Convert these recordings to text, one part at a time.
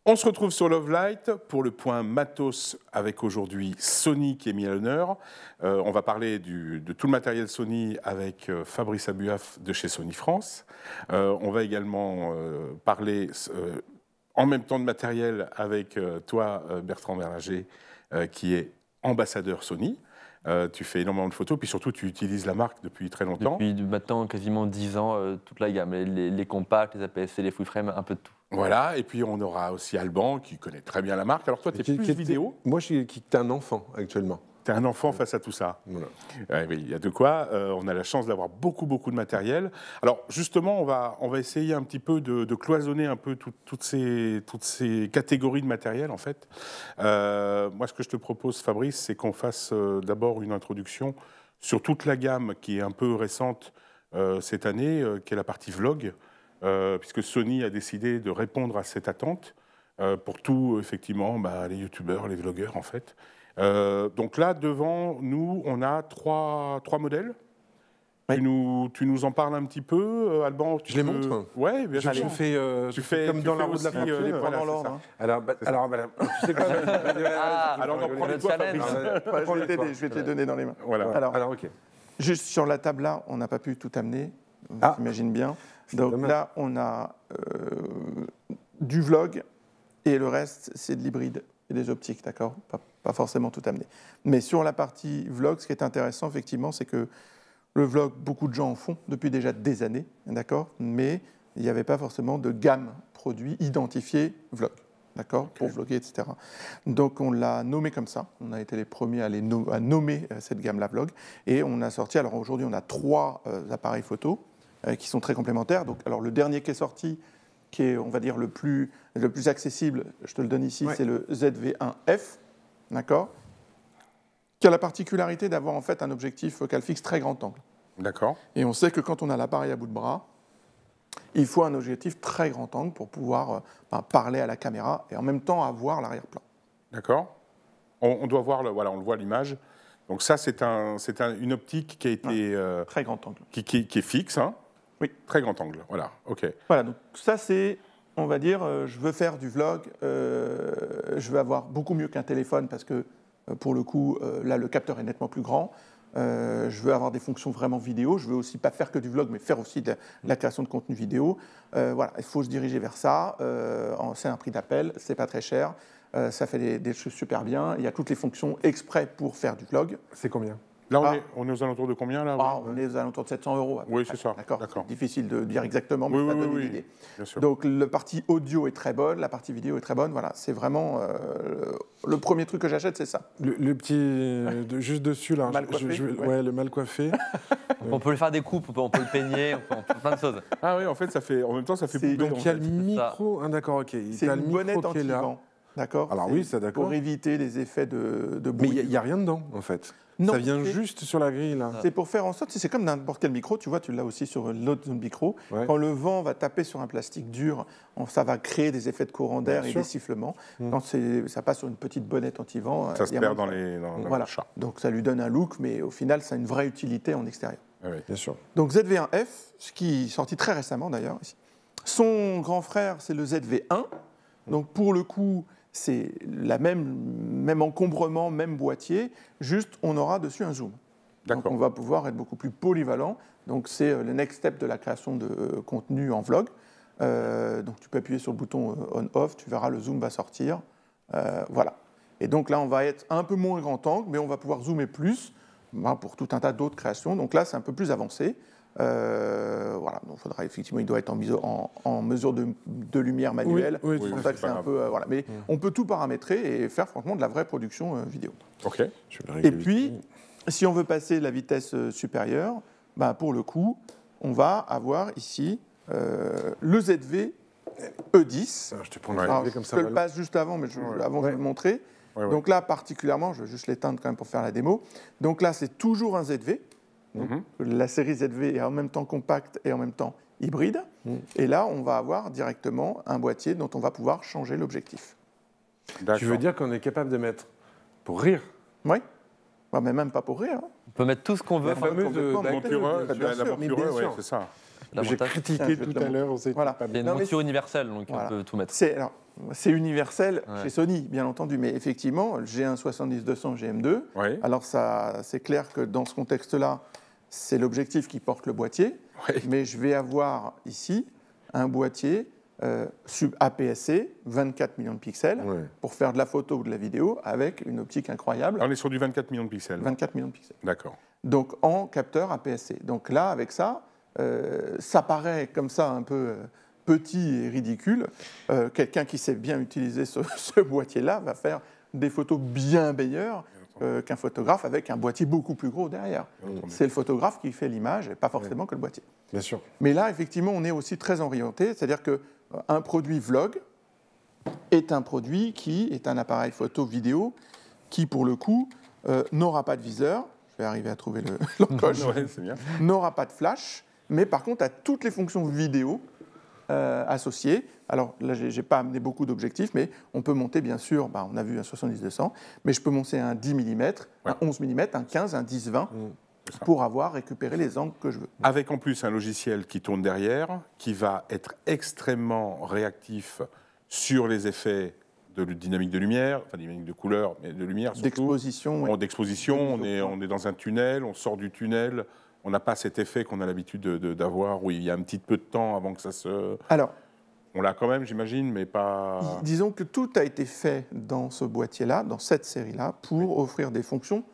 On se retrouve sur Love Light pour le point matos avec aujourd'hui Sony qui est mis à l'honneur. On va parler de tout le matériel Sony avec Fabrice Abuaf de chez Sony France. On va également parler en même temps de matériel avec toi, Bertrand Berlinger, qui est ambassadeur Sony. Tu fais énormément de photos, puis surtout tu utilises la marque depuis très longtemps. Depuis maintenant quasiment 10 ans, toute la gamme, les compacts, les APS-C, les full frame, un peu de tout. Voilà, et puis on aura aussi Alban qui connaît très bien la marque. Alors toi, tu es plus vidéo. Moi, tu es un enfant actuellement. Tu es un enfant face à tout ça. Voilà. Oui, il y a de quoi. On a la chance d'avoir beaucoup de matériel. Alors justement, on va essayer un petit peu de cloisonner un peu toutes ces catégories de matériel en fait. Moi, ce que je te propose, Fabrice, c'est qu'on fasse d'abord une introduction sur toute la gamme qui est un peu récente cette année, qui est la partie vlog. Puisque Sony a décidé de répondre à cette attente pour tout, effectivement, les youtubeurs, les vlogueurs, en fait. Donc là, devant nous, on a trois modèles. Oui. Tu nous en parles un petit peu, Alban? Je les montre. Oui, bien sûr. Tu fais comme dans la roue de la fortune, les points dans l'ordre. Alors, tu sais quoi Alors, on prend les toi, Fabrice. Je vais te les donner dans les mains. Voilà. Alors, ok. Juste sur la table là, on n'a pas pu tout amener. J'imagine bien. Donc là, on a du vlog et le reste, c'est de l'hybride et des optiques, d'accord ? Pas forcément tout amené. Mais sur la partie vlog, ce qui est intéressant, effectivement, c'est que le vlog, beaucoup de gens en font depuis déjà des années, d'accord ? Mais il n'y avait pas forcément de gamme produit identifiée vlog, d'accord ? Pour vlogger, etc. Donc on l'a nommé comme ça. On a été les premiers à nommer cette gamme-là vlog. Et on a sorti, alors aujourd'hui, on a 3 appareils photo qui sont très complémentaires. Donc, alors, le dernier qui est sorti, qui est, on va dire, le plus accessible, je te le donne ici, c'est le ZV1F, d'accord, qui a la particularité d'avoir en fait un objectif focal fixe très grand angle. D'accord. Et on sait que quand on a l'appareil à bout de bras, il faut un objectif très grand angle pour pouvoir parler à la caméra et en même temps avoir l'arrière-plan. D'accord. On doit voir, voilà, on le voit à l'image. Donc ça, c'est une optique qui a été... très grand angle. Qui est fixe, hein. Oui. Très grand angle, voilà, ok. Voilà, donc ça c'est, on va dire, je veux faire du vlog, je veux avoir beaucoup mieux qu'un téléphone parce que, pour le coup, là le capteur est nettement plus grand. Je veux avoir des fonctions vraiment vidéo, je veux aussi pas faire que du vlog, mais faire aussi de la création de contenu vidéo. Voilà, il faut se diriger vers ça, c'est un prix d'appel, c'est pas très cher, ça fait des choses super bien, il y a toutes les fonctions exprès pour faire du vlog. C'est combien ? Là, on est aux alentours de combien, là? On est aux alentours de 700 €. Oui, c'est ça. D'accord. Difficile de dire exactement, mais ça donne une idée. Bien sûr. Donc, la partie audio est très bonne, la partie vidéo est très bonne. Voilà, c'est vraiment le premier truc que j'achète, c'est ça. Le petit, juste dessus, là. Mal coiffé, le mal coiffé. On peut lui faire des coupes, on peut le peigner, on peut plein de choses. Ah oui, en fait, en même temps, ça fait poupée. Donc, il y a le micro. Ah, d'accord, ok. C'est une bonnette anti-vent. D'accord. Alors oui, c'est d'accord. Pour éviter les effets de Mais bruit. il n'y a rien dedans, en fait. Non, ça vient juste sur la grille, là. C'est pour faire en sorte, c'est comme n'importe quel micro, tu vois, tu l'as aussi sur l'autre micro. Ouais. Quand le vent va taper sur un plastique dur, ça va créer des effets de courant d'air et des sifflements. Quand ça passe sur une petite bonnette anti-vent, ça se perd dans les chats. Donc ça lui donne un look, mais au final, ça a une vraie utilité en extérieur. Oui, bien sûr. Donc ZV1F, ce qui est sorti très récemment d'ailleurs ici. Son grand frère, c'est le ZV1. Donc pour le coup, c'est la même encombrement, même boîtier, juste on aura dessus un zoom. Donc on va pouvoir être beaucoup plus polyvalent. Donc c'est le next step de la création de contenu en vlog. Donc tu peux appuyer sur le bouton on-off, tu verras le zoom va sortir. Voilà. Et donc là on va être un peu moins grand angle, mais on va pouvoir zoomer plus pour tout un tas d'autres créations. Donc là c'est un peu plus avancé. Voilà, donc effectivement, il doit être en mesure de lumière manuelle. Oui, c'est pour ça que c'est un peu. Voilà. Mais on peut tout paramétrer et faire franchement de la vraie production vidéo. Ok. Et puis, si on veut passer la vitesse supérieure, pour le coup, on va avoir ici le ZV E10. Je te prends comme ça. Je te le passe juste avant, mais avant de le montrer. Ouais. Donc là, particulièrement, je vais juste l'éteindre quand même pour faire la démo. Donc là, c'est toujours un ZV. La série ZV est en même temps compacte et en même temps hybride. Et là, on va avoir directement un boîtier dont on va pouvoir changer l'objectif. Tu veux dire qu'on est capable de mettre pour rire? Oui. Mais même pas pour rire. On peut mettre tout ce qu'on veut. La fameuse monture, c'est ça. J'ai critiqué tout à l'heure. Il y a une monture universelle, donc on peut tout mettre. Alors, c'est universel chez Sony, bien entendu, mais effectivement, j'ai un 70-200 GM2. Oui. Alors, c'est clair que dans ce contexte-là, c'est l'objectif qui porte le boîtier, mais je vais avoir ici un boîtier APS-C, 24 millions de pixels, pour faire de la photo ou de la vidéo avec une optique incroyable. On est sur du 24 millions de pixels. 24 millions de pixels. D'accord. Donc, en capteur APS-C. Donc là, avec ça, ça paraît comme ça un peu petit et ridicule. Quelqu'un qui sait bien utiliser ce boîtier-là va faire des photos bien meilleures qu'un photographe avec un boîtier beaucoup plus gros derrière. C'est le photographe qui fait l'image et pas forcément que le boîtier. Bien sûr. Mais là, effectivement, on est aussi très orienté, c'est-à-dire qu'un produit vlog est un produit qui est un appareil photo-vidéo qui, pour le coup, n'aura pas de viseur. Je vais arriver à trouver l'encoche. N'aura pas de flash, mais par contre a toutes les fonctions vidéo associées. Alors là, je n'ai pas amené beaucoup d'objectifs, mais on peut monter bien sûr, on a vu un 70-200, mais je peux monter un 10 mm, un 11 mm, un 15, un 10-20, pour avoir récupéré les angles que je veux. Avec en plus un logiciel qui tourne derrière, qui va être extrêmement réactif sur les effets de dynamique de lumière, enfin dynamique de couleur, mais de lumière surtout. D'exposition. D'exposition, on est dans un tunnel, on sort du tunnel, on n'a pas cet effet qu'on a l'habitude d'avoir, où il y a un petit peu de temps avant que ça se... Alors, on l'a quand même, j'imagine, mais pas... Disons que tout a été fait dans ce boîtier-là, dans cette série-là, pour offrir des fonctions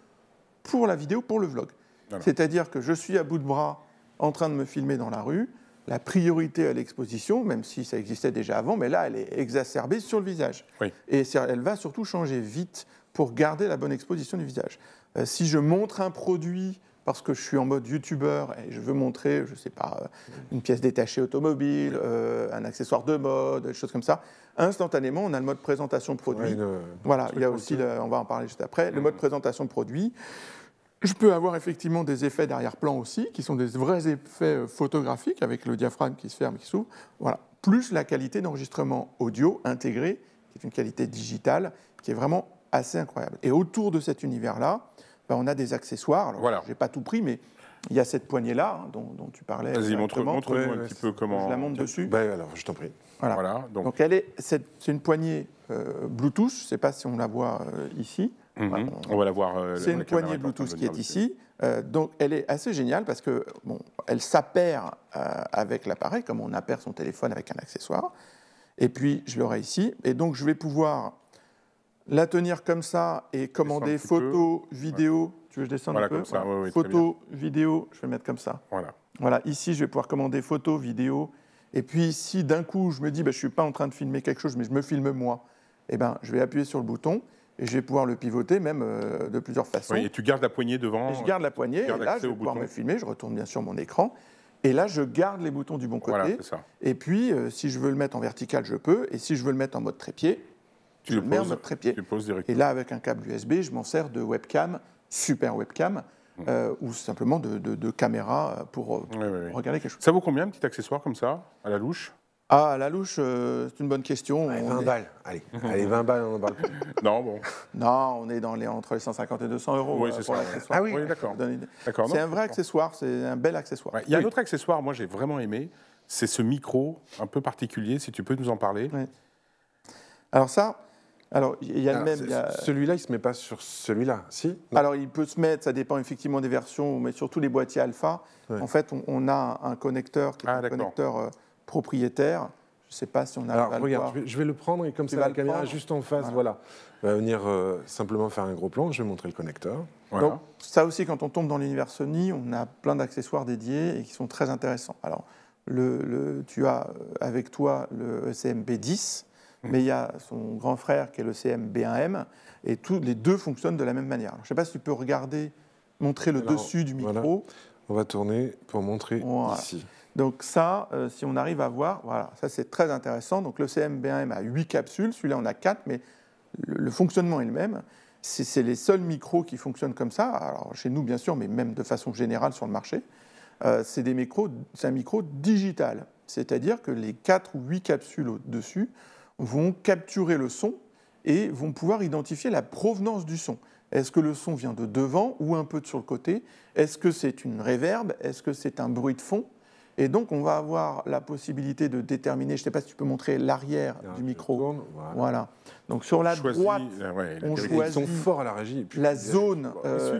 pour la vidéo, pour le vlog. Voilà. C'est-à-dire que je suis à bout de bras en train de me filmer dans la rue, la priorité à l'exposition, même si ça existait déjà avant, mais là, elle est exacerbée sur le visage. Et elle va surtout changer vite pour garder la bonne exposition du visage. Si je montre un produit parce que je suis en mode youtubeur et je veux montrer, je ne sais pas, une pièce détachée automobile, un accessoire de mode, des choses comme ça, instantanément, on a le mode présentation de produit. Voilà, il y a aussi, on va en parler juste après, le mode présentation de produit. Je peux avoir effectivement des effets d'arrière-plan aussi, qui sont des vrais effets photographiques avec le diaphragme qui se ferme et qui s'ouvre. Voilà. Plus la qualité d'enregistrement audio intégrée, qui est une qualité digitale, qui est vraiment assez incroyable. Et autour de cet univers-là, on a des accessoires. Alors, je n'ai pas tout pris, mais il y a cette poignée-là dont tu parlais. Vas-y, montre-nous un petit peu comment... Je la montre dessus. Alors, je t'en prie. Voilà. Donc c'est une poignée Bluetooth. Je ne sais pas si on la voit ici. On va la voir. C'est une poignée Bluetooth qui est ici. Donc, elle est assez géniale parce que elle s'appaire avec l'appareil, comme on appaire son téléphone avec un accessoire. Et puis, je l'aurai ici. Et donc, je vais pouvoir la tenir comme ça et commander photo, vidéo. Tu veux que je descende un peu? Photo, vidéo, je vais mettre comme ça. Voilà. Ici, je vais pouvoir commander photo, vidéo. Et puis, si d'un coup, je me dis, je ne suis pas en train de filmer quelque chose, mais je me filme moi, je vais appuyer sur le bouton. Et je vais pouvoir le pivoter même de plusieurs façons. Et tu gardes la poignée devant. Et je garde la poignée, et là, je vais pouvoir me filmer. Je retourne bien sûr mon écran. Et là, je garde les boutons du bon côté. Voilà, c'est ça. Et puis, si je veux le mettre en vertical, je peux. Et si je veux le mettre en mode trépied, je le mets en mode trépied. Et là, avec un câble USB, je m'en sers de webcam, super webcam, ou simplement de caméra pour regarder quelque chose. Ça vaut combien, un petit accessoire comme ça, à la louche? À la louche, c'est une bonne question. 20 balles. Allez, 20 balles, on en parle plus. Non, bon. Non, on est entre les 150 et 200 euros pour l'accessoire. Ah oui, d'accord. C'est un vrai accessoire, c'est un bel accessoire. Il y a un autre accessoire, moi j'ai vraiment aimé, c'est ce micro un peu particulier, si tu peux nous en parler. Alors ça, il y a le même... Celui-là, il ne se met pas sur celui-là, si? Alors il peut se mettre, ça dépend effectivement des versions, mais surtout les boîtiers alpha. En fait, on a un connecteur qui est un connecteur... propriétaire. Je ne sais pas si on a... Alors, regarde, je vais le prendre et comme ça, la caméra juste en face, voilà. Va venir simplement faire un gros plan. Je vais montrer le connecteur. Donc, ça aussi, quand on tombe dans l'univers Sony, on a plein d'accessoires dédiés et qui sont très intéressants. Alors, tu as avec toi le ECM-B10, mais il y a son grand frère qui est le CM-B1M, et les deux fonctionnent de la même manière. Alors, je ne sais pas si tu peux montrer le dessus du micro. Voilà. On va tourner pour montrer ici. Donc ça, si on arrive à voir, voilà, ça c'est très intéressant. Donc le CM-B1M a 8 capsules, celui-là on a 4, mais le fonctionnement est le même. C'est les seuls micros qui fonctionnent comme ça, alors chez nous bien sûr, mais même de façon générale sur le marché. C'est un micro digital, c'est-à-dire que les 4 ou 8 capsules au-dessus vont capturer le son et vont pouvoir identifier la provenance du son. Est-ce que le son vient de devant ou un peu sur le côté? Est-ce que c'est une réverb? Est-ce que c'est un bruit de fond? Et donc, on va avoir la possibilité de déterminer, je ne sais pas si tu peux montrer l'arrière du micro. Voilà. Donc, sur la droite, on choisit ils sont forts à la régie. la zone.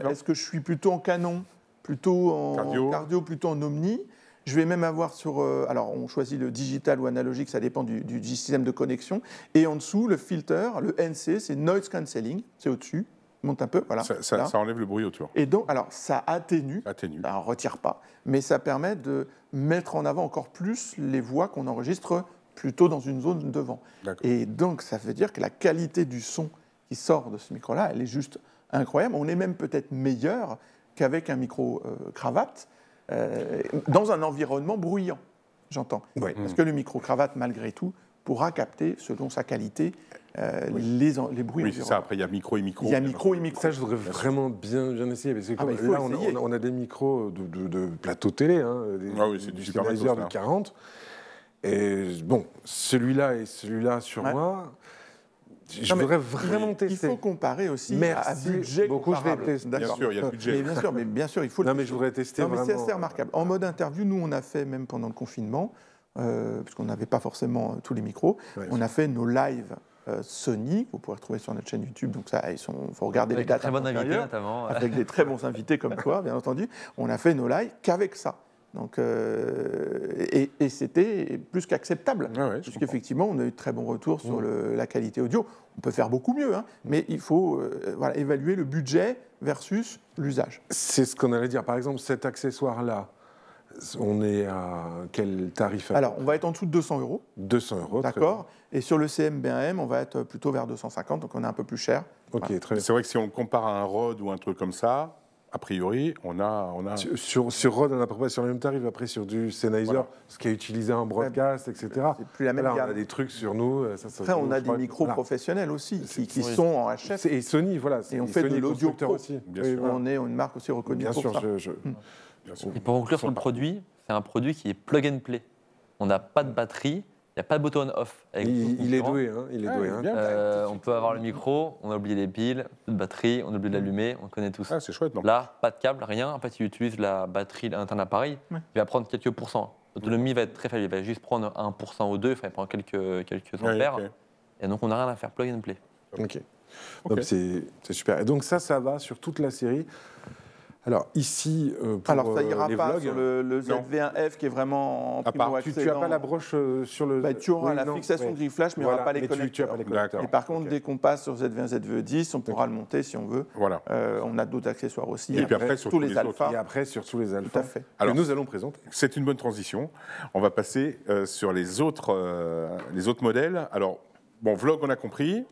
Est-ce que je suis plutôt en canon, plutôt en cardio, plutôt en omni? Je vais même avoir sur... alors, on choisit le digital ou analogique, ça dépend du système de connexion. Et en dessous, le filter, le NC, c'est Noise Cancelling, c'est au-dessus. Monte un peu, voilà. Ça enlève le bruit autour. Et donc, alors, ça atténue. Ça ne retire pas, mais ça permet de mettre en avant encore plus les voix qu'on enregistre plutôt dans une zone devant. Et donc, ça veut dire que la qualité du son qui sort de ce micro-là, elle est juste incroyable. On est même peut-être meilleur qu'avec un micro cravate dans un environnement bruyant, j'entends. Parce que le micro cravate, malgré tout, pourra capter, selon sa qualité, les bruits. Oui, c'est ça. Après, il y a micro et micro. Il y a micro et micro. Ça, je voudrais vraiment bien essayer. Parce que là, on a des micros de plateau télé, c'est du Sennheiser de 40. Et bon, celui-là et celui-là sur moi, je voudrais vraiment tester. Il faut comparer aussi à budget beaucoup, je vais tester. Bien sûr, il y a le budget. Mais bien sûr, il faut Non, mais je voudrais tester vraiment. C'est assez remarquable. En mode interview, nous, on a fait, même pendant le confinement, puisqu'on n'avait pas forcément tous les micros, on a fait nos lives Sony, que vous pourrez retrouver sur notre chaîne YouTube. Donc ça, il faut regarder les dates. Avec des très bons invités, notamment. Avec des très bons invités comme toi, bien entendu. On a fait nos lives qu'avec ça. Donc, et c'était plus qu'acceptable, puisqu'effectivement, on a eu de très bons retours sur la qualité audio. On peut faire beaucoup mieux, mais il faut évaluer le budget versus l'usage. C'est ce qu'on allait dire. Par exemple, cet accessoire-là, on est à quel tarif? Alors, on va être en dessous de 200 €. 200 €. D'accord. Et sur le CM-B1M, on va être plutôt vers 250, donc on est un peu plus cher. Ok, très bien. C'est vrai que si on le compare à un Rode ou un truc comme ça, a priori, on a... Sur Rode, on a à peu près sur le même tarif, après sur du Sennheiser, ce qui est utilisé en broadcast, etc. C'est plus la même gamme. On a des trucs sur nous. Après, on a des micros professionnels aussi, qui sont en HF. Et Sony, voilà. Et on fait de l'audio pro aussi. Bien sûr. On est une marque aussi reconnue bien pour sûr, ça. Bien sûr. Et pour conclure sur le produit, c'est un produit qui est plug and play. On n'a pas de batterie, il n'y a pas de bouton on-off. Il est doué, il est doué. On peut avoir le micro, on a oublié les piles, de batterie, on a oublié de l'allumer, on connaît tout ça. Ah, c'est chouette, non? Là, pas de câble, rien. En fait, il utilise la batterie interne de l'appareil. Il va prendre quelques pourcents. L'autonomie va être très faible. Il va juste prendre 1% ou 2, il prendre quelques ampères. Et donc, on n'a rien à faire, plug and play. Ok. Donc, c'est super. Et donc, ça va sur toute la série. Alors ici, pour alors ça ira les pas vlogs, sur le ZV1F qui est vraiment en primo accès. Tu n'as pas la broche sur le... tu auras la fixation gris flash, mais il n'y aura pas les connecteurs. Et par contre, dès qu'on passe sur ZV1, ZV10, on pourra le monter si on veut. Voilà. On a d'autres accessoires aussi. Et puis après, sur tous les alphas. Et après, sur tous les alphas. Tout à fait. Alors, nous allons présenter. C'est une bonne transition. On va passer sur les autres modèles. Alors, bon, vlog, on a compris.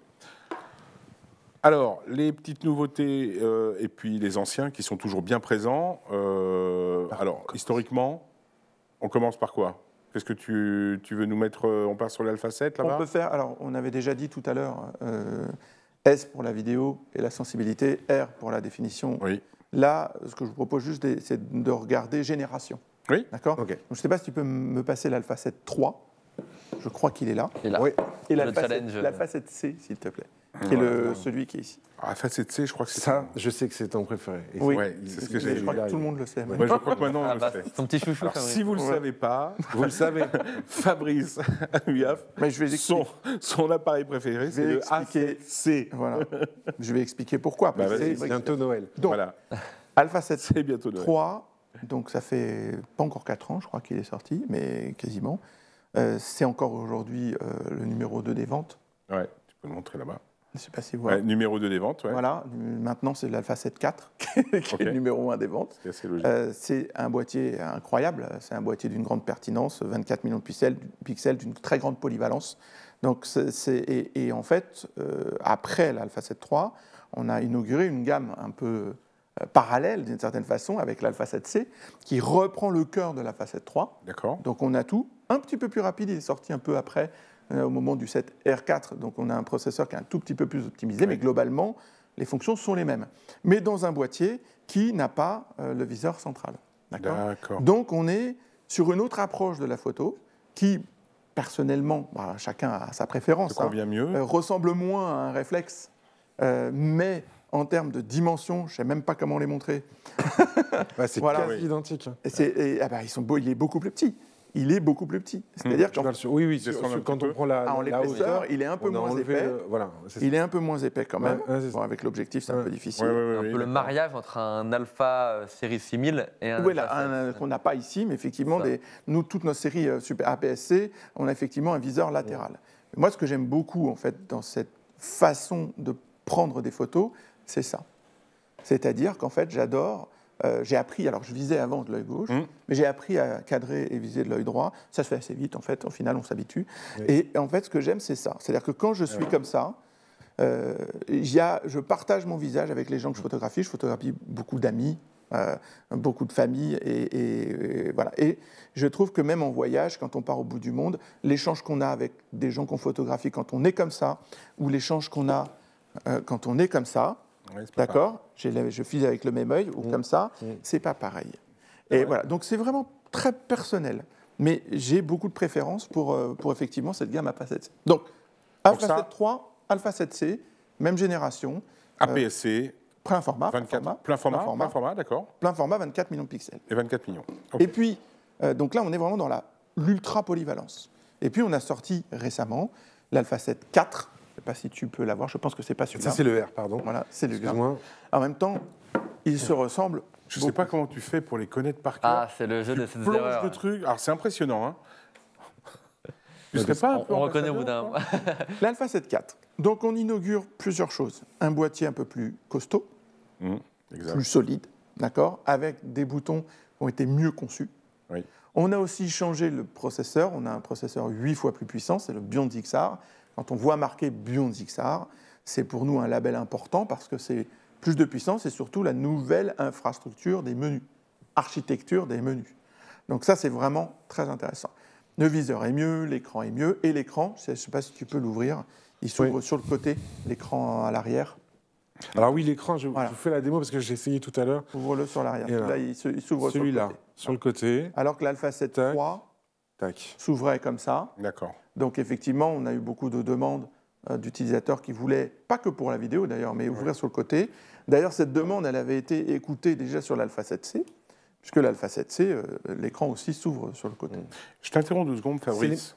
Alors, les petites nouveautés et puis les anciens qui sont toujours bien présents. Alors, historiquement, on commence par quoi? Qu'est-ce que tu veux nous mettre? On part sur l'Alpha 7 là-bas? On peut faire, alors on avait déjà dit tout à l'heure, S pour la vidéo et la sensibilité, R pour la définition. Oui. Là, ce que je vous propose juste, c'est de regarder génération. Oui. D'accord. Ok. Je ne sais pas si tu peux me passer l'Alpha 7 3. Je crois qu'il est là. Et là, oui. Et l'Alpha 7C, s'il te plaît. Qui est celui qui est ici. Alpha 7C, je crois que c'est ça. Je sais que c'est ton préféré. Et oui, c'est ce que j'ai. Je crois que tout le monde le sait. Moi, je crois que maintenant, on le sait. Ton petit chouchou. Alors, si vous ne le savez pas, vous le savez, Fabrice Huyaf, son appareil préféré, c'est le A7C. Voilà. Je vais expliquer pourquoi. C'est bientôt Noël. Donc, voilà. Alpha 7 c'est bientôt Noël. 3, donc ça fait pas encore 4 ans, je crois qu'il est sorti, mais quasiment. C'est encore aujourd'hui le numéro 2 des ventes. Ouais, tu peux le montrer là-bas. Je ne sais pas si vous voyez. Numéro 2 des ventes, ouais. Voilà, maintenant c'est l'Alpha 7 4 qui est le numéro 1 des ventes. C'est assez logique. C'est un boîtier incroyable, c'est un boîtier d'une grande pertinence, 24 millions de pixels d'une très grande polyvalence. Donc et en fait, après l'Alpha 7 III, on a inauguré une gamme un peu parallèle d'une certaine façon avec l'Alpha 7C qui reprend le cœur de l'Alpha 7 III. D'accord. Donc on a tout, un petit peu plus rapide, il est sorti un peu après au moment du 7R4, donc on a un processeur qui est un tout petit peu plus optimisé, mais globalement, les fonctions sont les mêmes. Mais dans un boîtier qui n'a pas le viseur central. D'accord. Donc on est sur une autre approche de la photo qui, personnellement, chacun a sa préférence, convient mieux. Ressemble moins à un réflexe, mais En termes de dimension, je ne sais même pas comment les montrer. C'est quasi identique. Ils sont beaux, il est beaucoup plus petit. Il est beaucoup plus petit. C'est-à-dire quand on prend la l'épaisseur, il est un peu moins épais. Il est un peu moins épais quand même. Avec l'objectif, c'est un peu difficile. Un peu le mariage entre un Alpha série 6000 et un qu'on n'a pas ici, mais effectivement, nous, toutes nos séries Super APS-C, on a effectivement un viseur latéral. Moi, ce que j'aime beaucoup, en fait, dans cette façon de prendre des photos, c'est ça. C'est-à-dire qu'en fait, j'adore... j'ai appris, alors je visais avant de l'œil gauche, mais j'ai appris à cadrer et viser de l'œil droit. Ça se fait assez vite, en fait. Au final, on s'habitue. Oui. Et en fait, ce que j'aime, c'est ça. C'est-à-dire que quand je suis comme ça, je partage mon visage avec les gens que je photographie. Je photographie beaucoup d'amis, beaucoup de familles. Et voilà. Et je trouve que même en voyage, quand on part au bout du monde, l'échange qu'on a avec des gens qu'on photographie quand on est comme ça, ou l'échange qu'on a quand on est comme ça, oui, d'accord, je file avec le même œil, ou comme ça, c'est pas pareil. Et voilà, donc c'est vraiment très personnel. Mais j'ai beaucoup de préférence pour effectivement cette gamme Alpha 7C. Donc, Alpha 7 III, Alpha 7C, même génération. APS-C. Plein format. Plein format, d'accord. Plein format, 24 millions de pixels. Et 24 millions. Okay. Et puis, donc là, on est vraiment dans l'ultra polyvalence. Et puis, on a sorti récemment l'Alpha 7 IV. Je ne sais pas si tu peux l'avoir, je pense que c'est pas celui-là. Ça, c'est le R, pardon. Voilà, c'est le R. En même temps, ils se ressemblent. Je ne sais pas comment tu fais pour les connaître par cœur. Ah, c'est le jeu de ces erreurs. De trucs. Alors, c'est impressionnant. Hein. On reconnaît au bout d'un... L'Alpha 7 IV. Donc, on inaugure plusieurs choses. Un boîtier un peu plus costaud, plus solide, d'accord, avec des boutons qui ont été mieux conçus. Oui. On a aussi changé le processeur. On a un processeur 8 fois plus puissant, c'est le Beyond XR. Quand on voit marqué Beyond XR, c'est pour nous un label important parce que c'est plus de puissance et surtout la nouvelle infrastructure des menus, architecture des menus. Donc ça, c'est vraiment très intéressant. Le viseur est mieux, l'écran est mieux, et l'écran, je ne sais pas si tu peux l'ouvrir, il s'ouvre sur le côté, l'écran à l'arrière. Alors oui, l'écran, je vous fais la démo parce que j'ai essayé tout à l'heure. Ouvre-le sur l'arrière. Là, il s'ouvre sur le côté. Sur le côté. Alors que l'Alpha 7 III s'ouvrait comme ça. D'accord. Donc effectivement, on a eu beaucoup de demandes d'utilisateurs qui voulaient, pas que pour la vidéo d'ailleurs, mais ouvrir sur le côté. D'ailleurs, cette demande, elle avait été écoutée déjà sur l'Alpha 7C, puisque l'Alpha 7C, l'écran aussi s'ouvre sur le côté. Je t'interromps 2 secondes, Fabrice.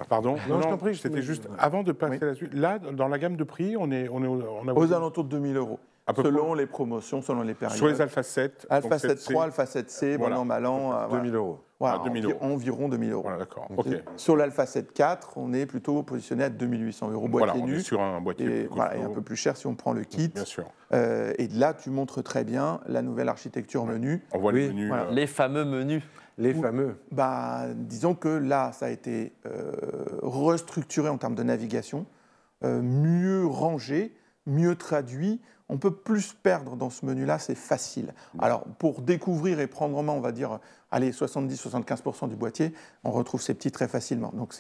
Pardon. Non, je t'en prie. C'était juste avant de passer là-dessus. Là, dans la gamme de prix, on a aux alentours de 2 000 €. Selon les promotions, selon les périodes. Sur les Alpha 7. Alpha 7 III, Alpha 7C, bon an, mal an. 2 000 €. Voilà, 2 000 €. Environ 2 000 €. Voilà, d'accord. Okay. Sur l'Alpha 7 IV, on est plutôt positionné à 2 800 € boîtier nu. On est sur un boîtier et un peu plus cher si on prend le kit. Bien sûr. Et là, tu montres très bien la nouvelle architecture menu. On voit les menus. Voilà. Les fameux menus. Les fameux. Disons que là, ça a été restructuré en termes de navigation, mieux rangé, mieux traduit. On peut plus perdre dans ce menu-là, c'est facile. Alors, pour découvrir et prendre en main, on va dire, 70-75% du boîtier, on retrouve ces petits très facilement. Donc,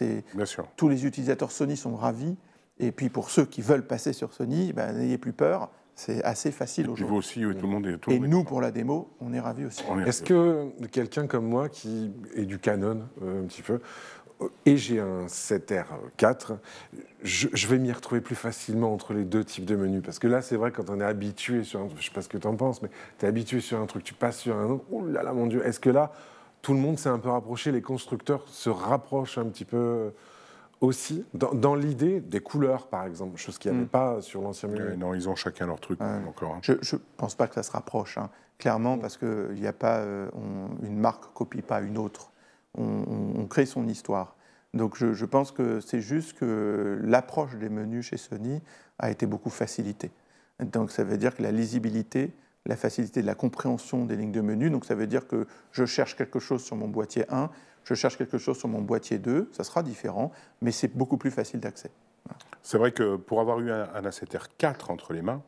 tous les utilisateurs Sony sont ravis. Et puis, pour ceux qui veulent passer sur Sony, n'ayez plus peur. C'est assez facile aujourd'hui. Vous aussi, tout le monde est... Et nous, pour la démo, on est ravis aussi. Est-ce que quelqu'un comme moi, qui est du Canon un petit peu, et j'ai un 7R4, je vais m'y retrouver plus facilement entre les deux types de menus. Parce que là, c'est vrai, quand on est habitué sur un truc, je ne sais pas ce que tu en penses, mais tu es habitué sur un truc, tu passes sur un autre, oh là là, mon Dieu, est-ce que là, tout le monde s'est un peu rapproché, les constructeurs se rapprochent un petit peu aussi, dans l'idée des couleurs, par exemple, chose qu'il n'y avait pas sur l'ancien menu. Non, ils ont chacun leur truc encore. Hein. Je ne pense pas que ça se rapproche, clairement, parce qu'il n'y a pas... une marque ne copie pas une autre. On crée son histoire. Donc je pense que c'est juste que l'approche des menus chez Sony a été beaucoup facilitée. Donc ça veut dire que la lisibilité, la facilité de la compréhension des lignes de menu, donc ça veut dire que je cherche quelque chose sur mon boîtier 1, je cherche quelque chose sur mon boîtier 2, ça sera différent, mais c'est beaucoup plus facile d'accès. Voilà. C'est vrai que pour avoir eu un A7R4 entre les mains,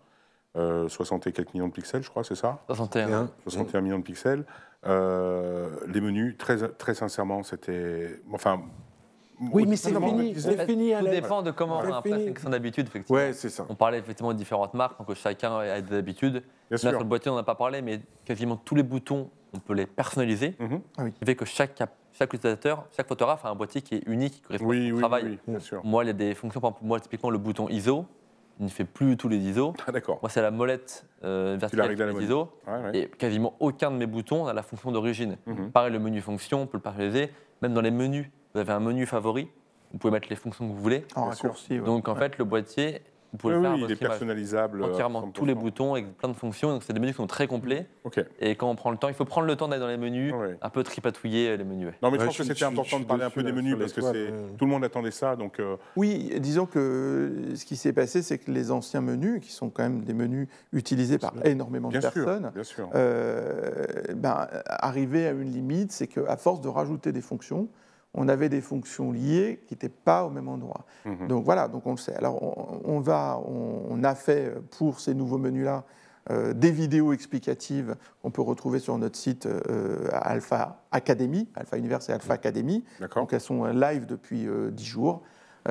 60 et quelques millions de pixels, je crois, c'est ça ? 61 millions de pixels. Les menus, très sincèrement, c'était... Enfin, oui, mais c'est fini. C'est fini. Tout dépend de comment après son habitude, effectivement. Ouais, c'est ça. On parlait effectivement de différentes marques, donc chacun a des habitudes. Là, sur le boîtier, on n'en a pas parlé, mais quasiment tous les boutons, on peut les personnaliser. Ce qui fait que chaque utilisateur, chaque photographe a un boîtier qui est unique, qui correspond à son travail. Oui, bien sûr. Moi, il y a des fonctions, par exemple, moi, typiquement, le bouton ISO, il ne fait plus tous les ISO. Ah, d'accord. Moi, c'est la molette verticale règle à la des ISO. Et quasiment aucun de mes boutons n'a la fonction d'origine. Pareil, le menu fonction, on peut le personnaliser. Même dans les menus, vous avez un menu favori. Vous pouvez mettre les fonctions que vous voulez. En raccourci. Donc, en fait, le boîtier, vous pouvez le faire à votre il est image. personnalisable. Entièrement, tous les boutons avec plein de fonctions. Donc, c'est des menus qui sont très complets. Et quand on prend le temps, il faut prendre le temps d'aller dans les menus, un peu tripatouiller les menus. Non, mais je pense que c'était important de parler un peu des menus parce que tout le monde attendait ça. Donc, Oui, disons que ce qui s'est passé, c'est que les anciens menus, qui sont quand même des menus utilisés par énormément de personnes, arrivaient à une limite, c'est qu'à force de rajouter des fonctions, on avait des fonctions liées qui n'étaient pas au même endroit. Donc voilà, donc on le sait. Alors on a fait pour ces nouveaux menus-là des vidéos explicatives qu'on peut retrouver sur notre site Alpha Academy, Alpha Universe et Alpha Academy. Donc elles sont live depuis 10 jours.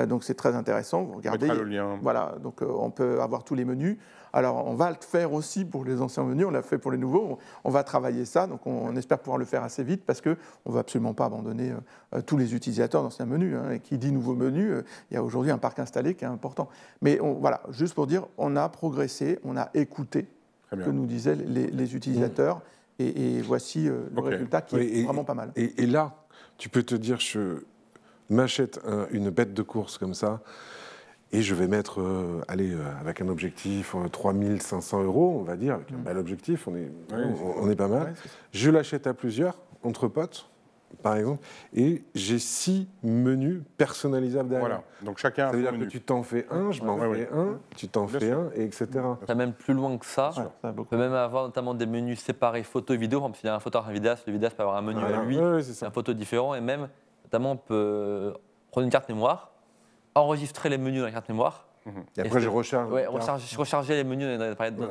Donc c'est très intéressant. Vous regardez. On mettra le lien. Voilà, donc on peut avoir tous les menus. Alors on va le faire aussi pour les anciens menus, on l'a fait pour les nouveaux. On va travailler ça, donc on espère pouvoir le faire assez vite parce qu'on ne va absolument pas abandonner tous les utilisateurs d'anciens menus. Et qui dit nouveau menu, il y a aujourd'hui un parc installé qui est important. Mais voilà, juste pour dire, on a progressé, on a écouté ce que nous disaient les utilisateurs et voici le résultat qui est vraiment pas mal. Et là, tu peux te dire, je m'achète une bête de course comme ça. Et je vais mettre, avec un objectif 3500 €, on va dire, avec un bel objectif, on est pas mal. Je l'achète à plusieurs, entre potes, par exemple, et j'ai 6 menus personnalisables derrière. Voilà, donc chacun a son menu. Ça veut dire que tu t'en fais un, je m'en fais un, tu t'en fais un, et etc. Ça va même plus loin que ça. On peut même avoir notamment des menus séparés photo et vidéo. Par exemple, s'il y a un photographe, un vidéaste, le vidéaste peut avoir un menu à lui, un photo différent, et même, notamment, on peut prendre une carte mémoire, enregistrer les menus dans la carte mémoire. Et après, je recharge. Oui, recharger les menus dans l'appareil. Donc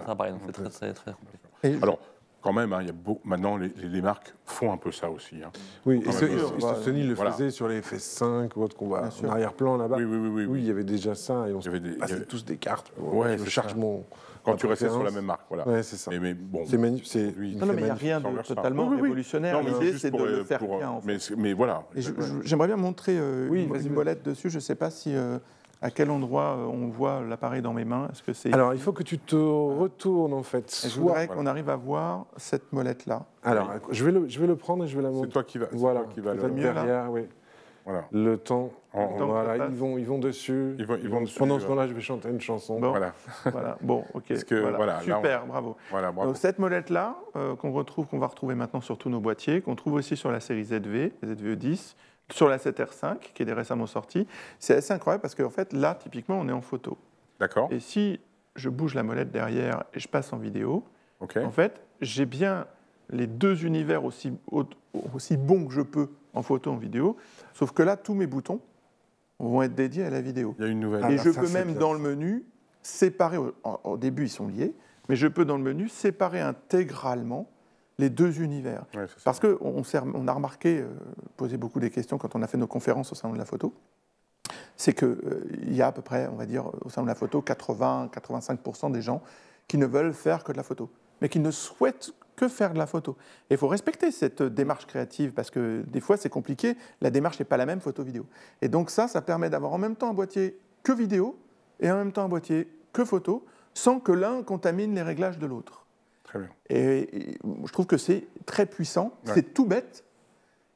c'est très complet. Alors, quand même, il y a maintenant, les marques font un peu ça aussi. Oui, et Sony le faisait sur les FS5 ou autre qu'on voit en arrière-plan là-bas. Oui, il y avait déjà ça et on se passait tous des cartes. Je charge mon... Quand tu restais sur la même marque, voilà. Ouais, c'est ça. Mais bon, non, mais il n'y a rien de totalement révolutionnaire. L'idée, c'est de le faire bien. En fait. Mais voilà. J'aimerais bien montrer une molette dessus. Je ne sais pas si à quel endroit on voit l'appareil dans mes mains. Est-ce que c'est... Alors, il faut que tu te retournes en fait. Je voudrais qu'on arrive à voir cette molette-là. Alors, je vais le prendre et je vais la montrer. C'est toi qui vas. Voilà. Le mieux derrière, oui. Voilà. Le temps. Voilà, ils vont dessus. Ils vont dessus. Pendant ce temps-là, je vais chanter une chanson. Bon. Voilà. Bon, ok. Voilà, super, bravo. Voilà, bravo. Donc, cette molette-là, qu'on va retrouver maintenant sur tous nos boîtiers, qu'on trouve aussi sur la série ZV, ZVE10, sur la 7R5, qui est récemment sortie, c'est assez incroyable parce qu'en fait, là, typiquement, on est en photo. D'accord. Et si je bouge la molette derrière et je passe en vidéo, en fait, j'ai bien les deux univers aussi bons que je peux en photo, en vidéo, sauf que là, tous mes boutons vont être dédiés à la vidéo. Il y a une nouvelle. Et je peux même, dans le menu, séparer, au début, ils sont liés, mais je peux, dans le menu, séparer intégralement les deux univers. Parce qu'on a remarqué, posé beaucoup des questions quand on a fait nos conférences au Salon de la photo, c'est qu'il y a à peu près, on va dire, au Salon de la photo, 80-85% des gens qui ne veulent faire que de la photo, mais qui ne souhaitent que faire de la photo. Et il faut respecter cette démarche créative, parce que des fois, c'est compliqué, la démarche n'est pas la même photo-vidéo. Et donc ça permet d'avoir en même temps un boîtier que vidéo, et en même temps un boîtier que photo, sans que l'un contamine les réglages de l'autre. Très bien. Et je trouve que c'est très puissant, c'est tout bête.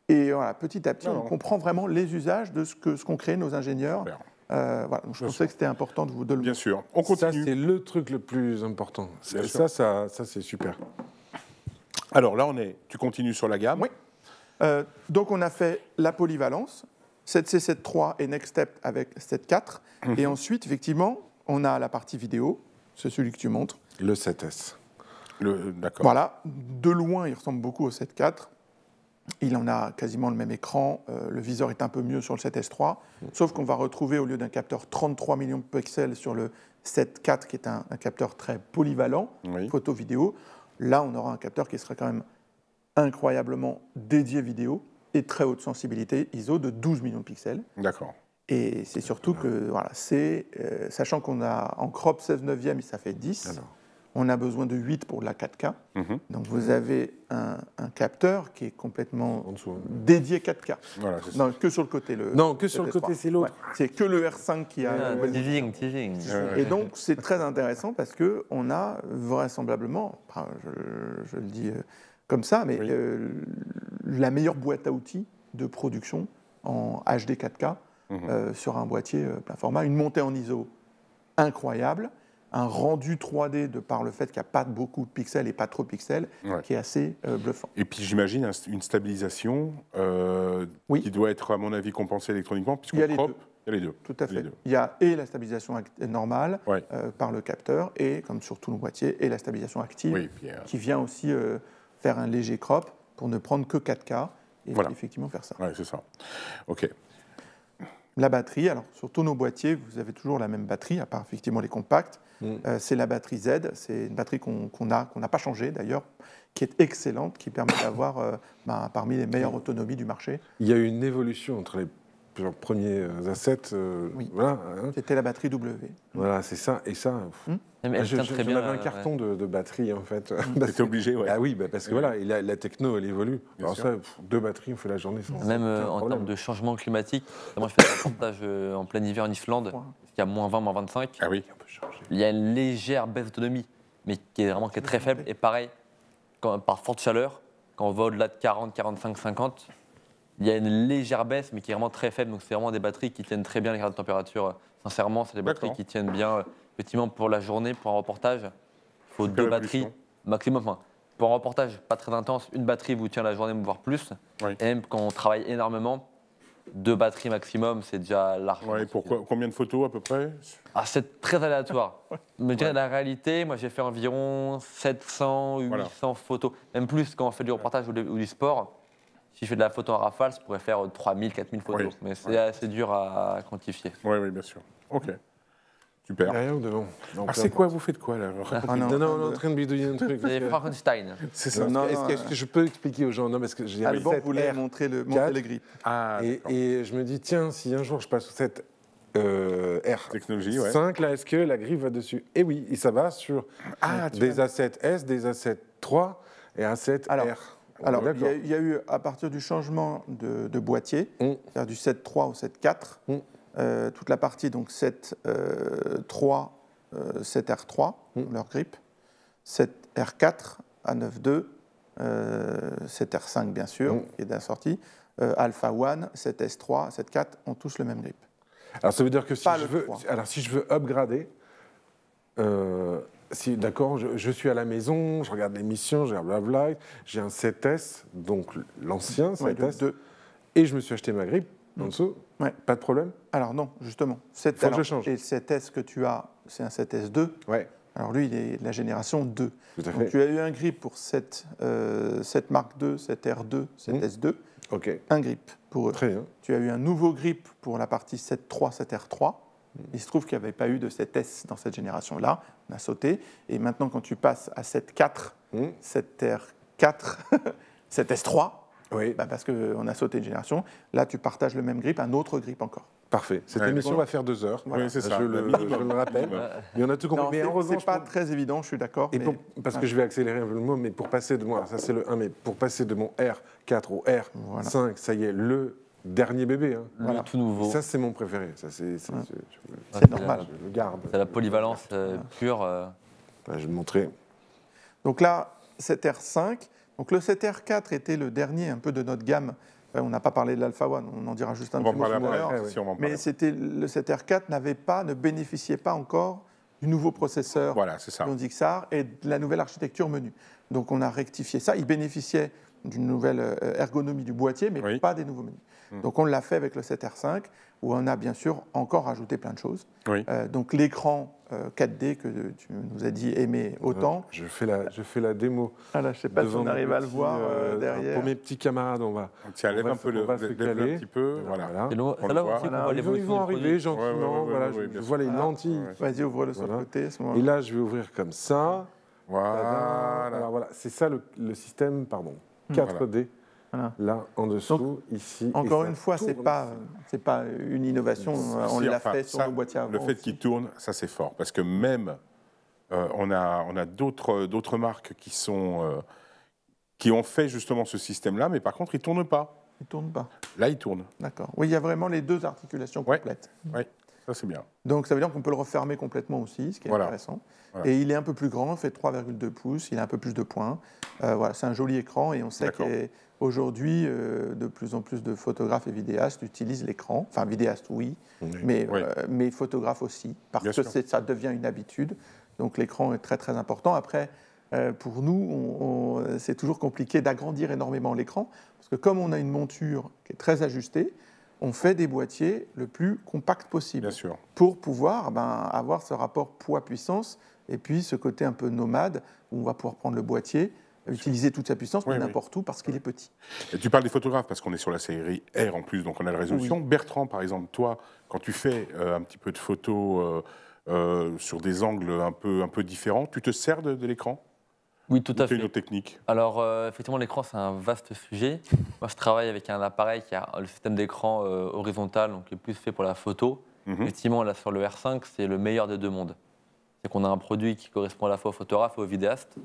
Et voilà, petit à petit, on comprend vraiment les usages de ce qu'ont créé nos ingénieurs. Voilà, donc je pensais que c'était important de le... Bien sûr. On continue. Ça, c'est le truc le plus important. Ça c'est super. Alors là, tu continues sur la gamme. Oui. Donc on a fait la polyvalence, 7C, 7.3 et Next Step avec 7.4. Et ensuite, effectivement, on a la partie vidéo, c'est celui que tu montres. Le 7S. D'accord. Voilà, de loin, il ressemble beaucoup au 7.4. Il en a quasiment le même écran. Le viseur est un peu mieux sur le 7S3. Sauf qu'on va retrouver, au lieu d'un capteur 33 millions de pixels sur le 7.4, qui est un capteur très polyvalent, photo-vidéo, là, on aura un capteur qui sera quand même incroyablement dédié vidéo et très haute sensibilité ISO de 12 millions de pixels. D'accord. Et c'est surtout que, voilà, sachant qu'on a en crop 16/9, ça fait 10. On a besoin de 8 pour la 4K. Donc vous avez un capteur qui est complètement dédié 4K. Voilà, non, que sur le côté. Non, que sur le côté, c'est l'autre. Ouais. C'est que le R5 qui a... Teasing. Et donc c'est très intéressant parce qu'on a vraisemblablement, je le dis comme ça, mais la meilleure boîte à outils de production en HD 4K sur un boîtier plein format, une montée en ISO incroyable, un rendu 3D de par le fait qu'il n'y a pas beaucoup de pixels et pas trop de pixels, qui est assez bluffant. Et puis j'imagine une stabilisation qui doit être, à mon avis, compensée électroniquement, puisqu'on crop, il y a les deux. Tout à fait. Il y a et la stabilisation normale par le capteur, et comme sur tous nos boîtiers, et la stabilisation active, qui vient aussi faire un léger crop pour ne prendre que 4K, et effectivement faire ça. Oui, c'est ça. OK. La batterie, alors sur tous nos boîtiers, vous avez toujours la même batterie, à part effectivement les compacts. C'est la batterie Z, c'est une batterie qu'on n'a pas changée d'ailleurs, qui est excellente, qui permet d'avoir parmi les meilleures autonomies du marché. Il y a eu une évolution entre les premiers assets. Voilà, hein. C'était la batterie W. Voilà, c'est ça. Et ça, j'avais un carton de batterie en fait. T'étais obligé, Ah oui, parce que voilà, la techno, elle évolue. Alors ça, 2 batteries, on fait la journée sans. Même en termes de changement climatique, moi je fais un reportage en plein hiver en Islande, il y a moins 20, moins 25. Ah oui. Il y a une légère baisse d'autonomie, mais qui est très faible. Et pareil, par forte chaleur, quand on va au-delà de 40, 45, 50, il y a une légère baisse, mais qui est vraiment très faible. Donc c'est vraiment des batteries qui tiennent très bien les grades de température. Sincèrement, c'est des batteries qui tiennent bien. Effectivement, pour la journée, pour un reportage, il faut 2 batteries maximum. Enfin, pour un reportage pas très intense, une batterie vous tient la journée, voire plus. Et même quand on travaille énormément, 2 batteries maximum, c'est déjà large. Combien de photos à peu près? C'est très aléatoire. Mais je dirais la réalité, moi j'ai fait environ 700, 800 photos. Même plus quand on fait du reportage ou du sport. Si je fais de la photo en rafale, ça pourrait faire 3000, 4000 photos. Mais c'est assez dur à quantifier. Oui, bien sûr. OK. Super. Derrière ou devant? C'est quoi? Vous faites quoi là? Non, on est en train de bidouiller un truc. C'est Frankenstein. C'est ça. Est-ce que je peux expliquer aux gens? Non, parce que j'ai un Alban voulait montrer les grippes. Et je me dis, tiens, si un jour je passe sur cette R technologie, 5, là, est-ce que la griffe va dessus? Et oui, et ça va sur des A7S, des A7 III et A7R. Alors, il y a eu, à partir du changement de boîtier, c'est-à-dire du 7.3 au 7.4, toute la partie donc 7.3, 7R3, leur grip, 7R4, A9.2, 7R5 bien sûr, qui est de la sortie, Alpha One, 7S3, 7.4 ont tous le même grip. Alors ça veut dire que si je veux upgrader, d'accord, je suis à la maison, je regarde l'émission, je regarde Blabla, j'ai un 7S, donc l'ancien 7S, et je me suis acheté ma grippe en dessous, pas de problème? Alors non, justement. Faut que je change. Et le 7S que tu as, c'est un 7S2. Alors lui, il est de la génération 2. Donc tu as eu un grip pour 7 Mark II, 7R2, 7S2. Un grip pour eux. Très bien. Tu as eu un nouveau grip pour la partie 7.3, 7R3. Il se trouve qu'il n'y avait pas eu de 7S dans cette génération-là. On a sauté. Et maintenant, quand tu passes à 7.4, 7R4, 7S3, parce qu'on a sauté une génération, là, tu partages le même grip, un autre grip encore. Parfait. Cette émission va faire 2 heures. Oui, c'est ça. Je le rappelle. Il y en a tout compris. C'est pas très évident, je suis d'accord. Parce que je vais accélérer un peu le mot, mais pour passer de moi, ça c'est le 1, mais pour passer de mon R4 au R5, ça y est, le dernier bébé. Le tout nouveau. Ça, c'est mon préféré. C'est normal. Je le garde. C'est la polyvalence pure. Je vais te montrer. Donc là, 7R5. Donc le 7R4 était le dernier un peu de notre gamme. On n'a pas parlé de l'Alpha One, on en dira juste un petit mot tout à l'heure. Mais le 7R4 ne bénéficiait pas encore du nouveau processeur Xar et de la nouvelle architecture menu. Donc on a rectifié ça. Il bénéficiait d'une nouvelle ergonomie du boîtier, mais pas des nouveaux menus. Donc on l'a fait avec le 7R5, où on a bien sûr encore rajouté plein de choses. Donc l'écran 4D que tu nous as dit aimer autant. Je fais la démo. Je ne sais pas si on arrive à le voir derrière. Pour mes petits camarades, on va. Tiens, lève un peu le petit peu. Voilà. Ils vont arriver gentiment. Je vois les lentilles. Vas-y, ouvre-le sur le côté. Et là, je vais ouvrir comme ça. Voilà. Alors voilà, c'est ça le système, 4D. Là, en dessous, ici. Encore une fois, c'est pas une innovation. On l'a fait sur le boîtier avant. Le fait qu'il tourne, ça c'est fort. Parce que même On a d'autres marques qui ont fait justement ce système-là, mais par contre, il ne tourne pas. Il ne tourne pas. Là, il tourne. D'accord. Oui, il y a vraiment les deux articulations complètes. Oui, ça c'est bien. Donc ça veut dire qu'on peut le refermer complètement aussi, ce qui est intéressant. Voilà. Et il est un peu plus grand, il fait 3,2 pouces, il a un peu plus de points. Voilà, c'est un joli écran et on sait qu'aujourd'hui, de plus en plus de photographes et vidéastes utilisent l'écran. Enfin, vidéastes, oui, mais photographes aussi, parce que ça devient une habitude. Donc l'écran est très très important. Après, pour nous, c'est toujours compliqué d'agrandir énormément l'écran, parce que comme on a une monture qui est très ajustée, on fait des boîtiers le plus compact possible pour pouvoir avoir ce rapport poids-puissance et puis ce côté un peu nomade où on va pouvoir prendre le boîtier, utiliser toute sa puissance, mais n'importe où parce qu'il est petit. Et tu parles des photographes parce qu'on est sur la série R en plus, donc on a la résolution. Bertrand, par exemple, toi, quand tu fais un petit peu de photos sur des angles un peu différents, tu te sers de l'écran ? Oui, tout à fait. Une autre technique. Alors, effectivement, l'écran, c'est un vaste sujet. Moi, je travaille avec un appareil qui a le système d'écran horizontal, donc qui est plus fait pour la photo. Effectivement, là, sur le R5, c'est le meilleur des deux mondes. C'est qu'on a un produit qui correspond à la fois aux photographes et aux vidéastes.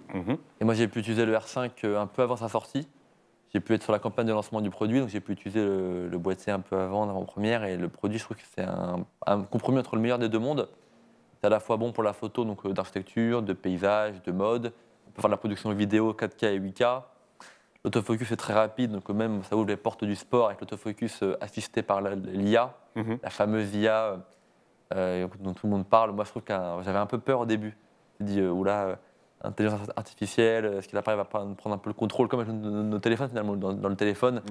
Et moi, j'ai pu utiliser le R5 un peu avant sa sortie. J'ai pu être sur la campagne de lancement du produit, donc j'ai pu utiliser le boîtier un peu avant première. Et le produit, je trouve que c'est un compromis entre le meilleur des deux mondes. C'est à la fois bon pour la photo, donc d'architecture, de paysage, de mode. On peut faire de la production vidéo 4K et 8K. L'autofocus est très rapide, donc même ça ouvre les portes du sport avec l'autofocus assisté par l'IA, la fameuse IA dont tout le monde parle. Moi, je trouve que j'avais un peu peur au début. Je me dis, oula, intelligence artificielle, est-ce qu'il va pas prendre un peu le contrôle comme nos téléphones, finalement, dans le téléphone.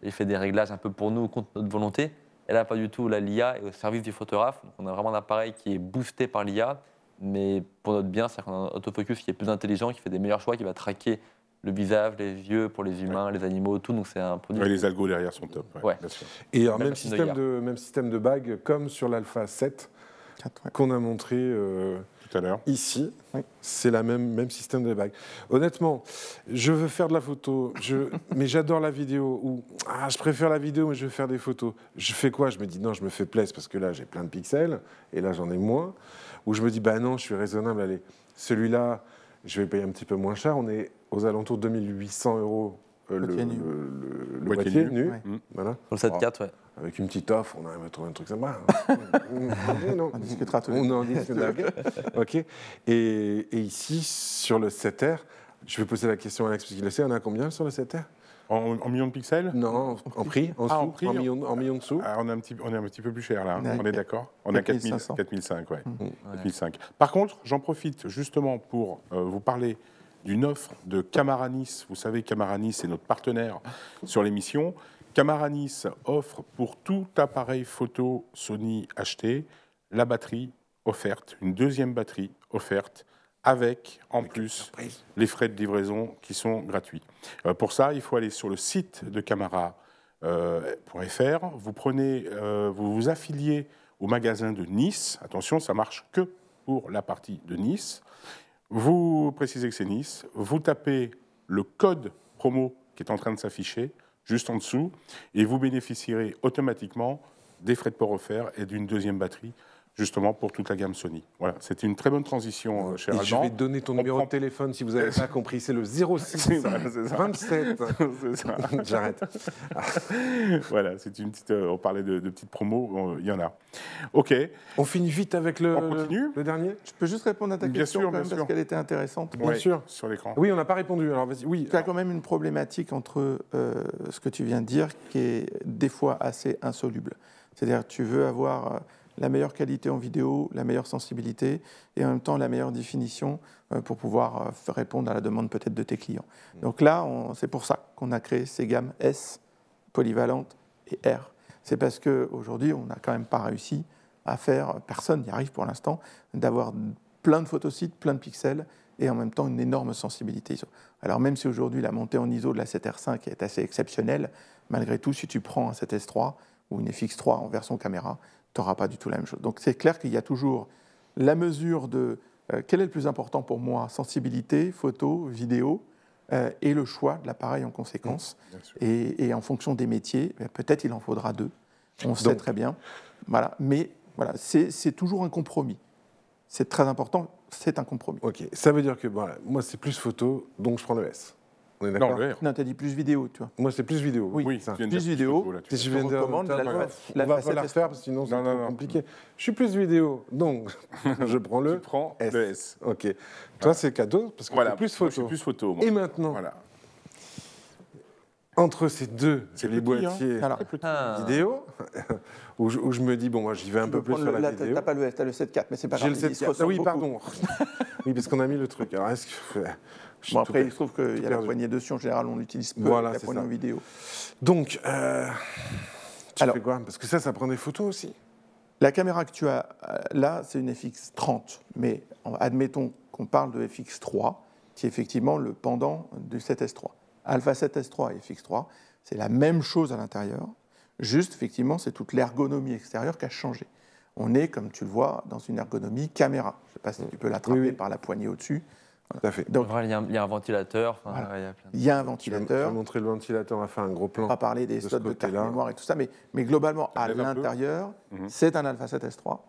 Il fait des réglages un peu pour nous, contre notre volonté. Et là, pas du tout. Là, l'IA est au service du photographe. Donc, on a vraiment un appareil qui est boosté par l'IA. Mais pour notre bien, c'est-à-dire qu'on a un autofocus qui est plus intelligent, qui fait des meilleurs choix, qui va traquer le visage, les yeux pour les humains, les animaux, tout. Donc c'est un produit. Les algos derrière sont top. Bien sûr. Et alors, même système de bague comme sur l'Alpha 7 qu'on a montré tout à l'heure. Ici, c'est le même système de bague. Honnêtement, je veux faire de la photo, mais j'adore la vidéo. Ou je préfère la vidéo, mais je veux faire des photos. Je fais quoi? Je me dis non, je me fais plaisir parce que là j'ai plein de pixels et là j'en ai moins. Ou je me dis bah non, je suis raisonnable. Allez, celui-là, je vais payer un petit peu moins cher. On est aux alentours de 2800 € le boîtier nu. Voilà. Sur le 7.4, Avec une petite offre, on a trouvé un truc sympa. On discutera tout de suite. On en discutera. OK. Et ici, sur le 7R, je vais poser la question à Alex, parce qu'il le sait, on a combien sur le 7R en millions de pixels? Non, en prix, en millions de sous. On est un petit peu plus cher là, on est d'accord. On a 4005, 4005. Par contre, j'en profite justement pour vous parler d'une offre de Camaranis. Vous savez, Camaranis est notre partenaire sur l'émission. Camaranis offre pour tout appareil photo Sony acheté la batterie offerte, une deuxième batterie offerte, avec en plus les frais de livraison qui sont gratuits. Pour ça, il faut aller sur le site de camara.fr. Vous vous affiliez au magasin de Nice. Attention, ça marche que pour la partie de Nice. Vous précisez que c'est Nice. Vous tapez le code promo qui est en train de s'afficher juste en dessous et vous bénéficierez automatiquement des frais de port offerts et d'une deuxième batterie justement pour toute la gamme Sony. Voilà, c'était une très bonne transition, cher Alban. Je vais te donner ton numéro de téléphone si vous n'avez pas compris, c'est le 06 27. J'arrête. Voilà, c'est une petite. On parlait de petites promos, il y en a. OK. On finit vite avec le dernier. Je peux juste répondre à ta question quand même, parce qu'elle était intéressante. Bien sûr. Sur l'écran. Oui, on n'a pas répondu. Alors vas-y. Oui. Il y a quand même une problématique entre ce que tu viens de dire, qui est des fois assez insoluble. C'est-à-dire, tu veux avoir la meilleure qualité en vidéo, la meilleure sensibilité et en même temps la meilleure définition pour pouvoir répondre à la demande peut-être de tes clients. Donc là, c'est pour ça qu'on a créé ces gammes S, polyvalentes et R. C'est parce qu'aujourd'hui, on n'a quand même pas réussi à faire, personne n'y arrive pour l'instant, d'avoir plein de photosites, plein de pixels et en même temps une énorme sensibilité ISO. Alors même si aujourd'hui la montée en ISO de la 7R5 est assez exceptionnelle, malgré tout, si tu prends un 7S3 ou une FX3 en version caméra, tu n'auras pas du tout la même chose. Donc c'est clair qu'il y a toujours la mesure de quel est le plus important pour moi, sensibilité, photo, vidéo, et le choix de l'appareil en conséquence. Et en fonction des métiers, peut-être il en faudra deux. On sait très bien. Voilà. Mais voilà, c'est toujours un compromis. c'est très important, c'est un compromis. Ok, ça veut dire que voilà, moi c'est plus photo, donc je prends le S. On est d'accord? Non, le R. Non, tu as dit plus vidéo, tu vois. Moi c'est plus vidéo. Oui, ça. plus vidéo. Si je viens de recommande on va pas la refaire parce que sinon c'est trop compliqué. Je suis plus vidéo, donc je prends le Tu prends S. le S. Ok. Toi c'est cadeau parce que Voilà, c'est plus moi, photo. je suis plus photo. Moi. Et maintenant, Voilà. entre ces deux C'est les petit, boîtiers Alors, vidéo, où je me dis bon moi j'y vais un peu plus sur la vidéo. T'as pas le S, t'as le 7.4, mais c'est pas J'ai grave. le ils se 7.4. ressemblent Oui, beaucoup. pardon. Oui, parce qu'on a mis le truc. Alors est-ce que Bon, après, il se trouve qu'il y a la perdu. poignée dessus, en général, on l'utilise peu, Voilà, la c'est poignée ça. en vidéo. Donc, tu Alors- fais quoi? Parce que ça prend des photos aussi. La caméra que tu as là, c'est une FX30, mais admettons qu'on parle de FX3, qui est effectivement le pendant du 7S3. Alpha 7S3 et FX3, c'est la même chose à l'intérieur, juste, effectivement, c'est toute l'ergonomie extérieure qui a changé. On est, comme tu le vois, dans une ergonomie caméra. Je ne sais pas si tu peux l'attraper Oui, oui. par la poignée au-dessus. Tout à fait. Donc, Il y a un ventilateur. Voilà. Il y a plein de- il y a un Tu vas ventilateur. montrer le ventilateur, on va faire un gros On plan. va pas parler des de ce slots de carte côté-là. mémoire et tout ça, mais globalement, à lève un peu. l'intérieur, c'est un Alpha 7S3.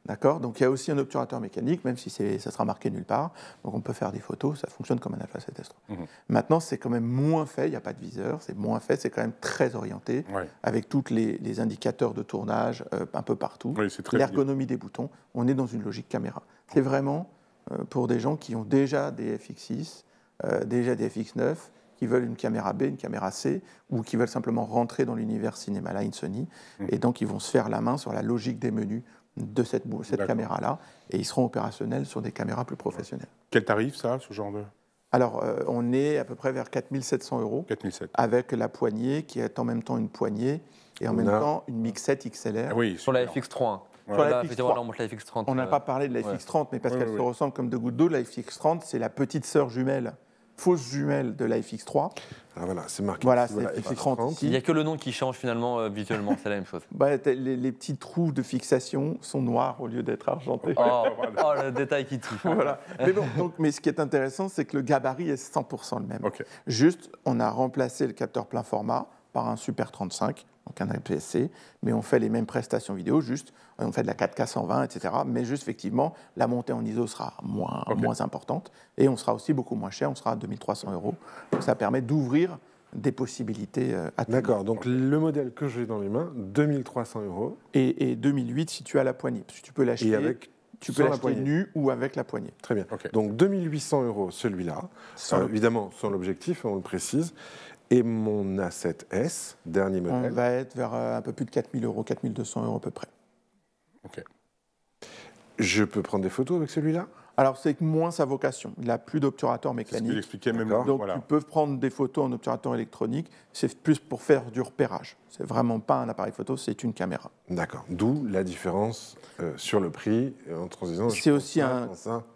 D'accord. Donc il y a aussi un obturateur mécanique, même si ça sera marqué nulle part. Donc on peut faire des photos, ça fonctionne comme un Alpha 7S3. Maintenant, c'est quand même moins fait, il n'y a pas de viseur, c'est moins fait, c'est quand même très orienté, Ouais. avec tous les indicateurs de tournage un peu partout. Oui, c'est très L'ergonomie des boutons, on est dans une logique caméra. C'est vraiment pour des gens qui ont déjà des FX6, déjà des FX9, qui veulent une caméra B, une caméra C, ou qui veulent simplement rentrer dans l'univers Cinema-Line Sony, et donc ils vont se faire la main sur la logique des menus de cette caméra-là, et ils seront opérationnels sur des caméras plus professionnelles. Quel tarif, ça, ce genre de Alors, on est à peu près vers 4 700 €, 4007. avec la poignée qui est en même temps une poignée, et en même temps une mixette XLR. Ah oui, Sur la super. FX3. hein. Sur la Là, FX3. effectivement, là, on montre la FX30. On n'a pas parlé de la FX30, mais parce Oui, qu'elle oui, se oui. ressemble comme deux gouttes d'eau, la FX30, c'est la petite sœur jumelle, fausse jumelle de la FX3. Ah, voilà, c'est marqué. Voilà, ici, c'est FX30 ici. Il n'y a que le nom qui change finalement visuellement, c'est la même chose. Bah, les petits trous de fixation sont noirs au lieu d'être argentés. Oh, le détail qui tue. Voilà. Mais bon, mais ce qui est intéressant, c'est que le gabarit est 100% le même. Ok. Juste, on a remplacé le capteur plein format par un Super 35, donc un APS-C, mais on fait les mêmes prestations vidéo, juste, on fait de la 4K 120, etc. Mais juste, effectivement, la montée en ISO sera moins importante, et on sera aussi beaucoup moins cher, on sera à 2300 €. Donc ça permet d'ouvrir des possibilités à tout le monde. D'accord, donc le modèle que j'ai dans les mains, 2300 €. Et 2008 si tu as la poignée, parce que tu peux l'acheter. Et avec Tu sans peux la l'acheter poignée. nu ou avec la poignée. Très bien. Ok. Donc 2800 € celui-là, Sans évidemment sans l'objectif, on le précise. Et mon A7S, dernier On modèle. va être vers un peu plus de 4000 €, 4200 € à peu près. Ok. Je peux prendre des photos avec celui-là? Alors, c'est moins sa vocation. Il n'a plus d'obturateur C'est ce que mécanique. j'expliquais même. D'accord. Donc, Voilà. tu peux prendre des photos en obturateur électronique. C'est plus pour faire du repérage. C'est vraiment pas un appareil photo, c'est une caméra. D'accord. D'où la différence sur le prix entre disant. C'est aussi un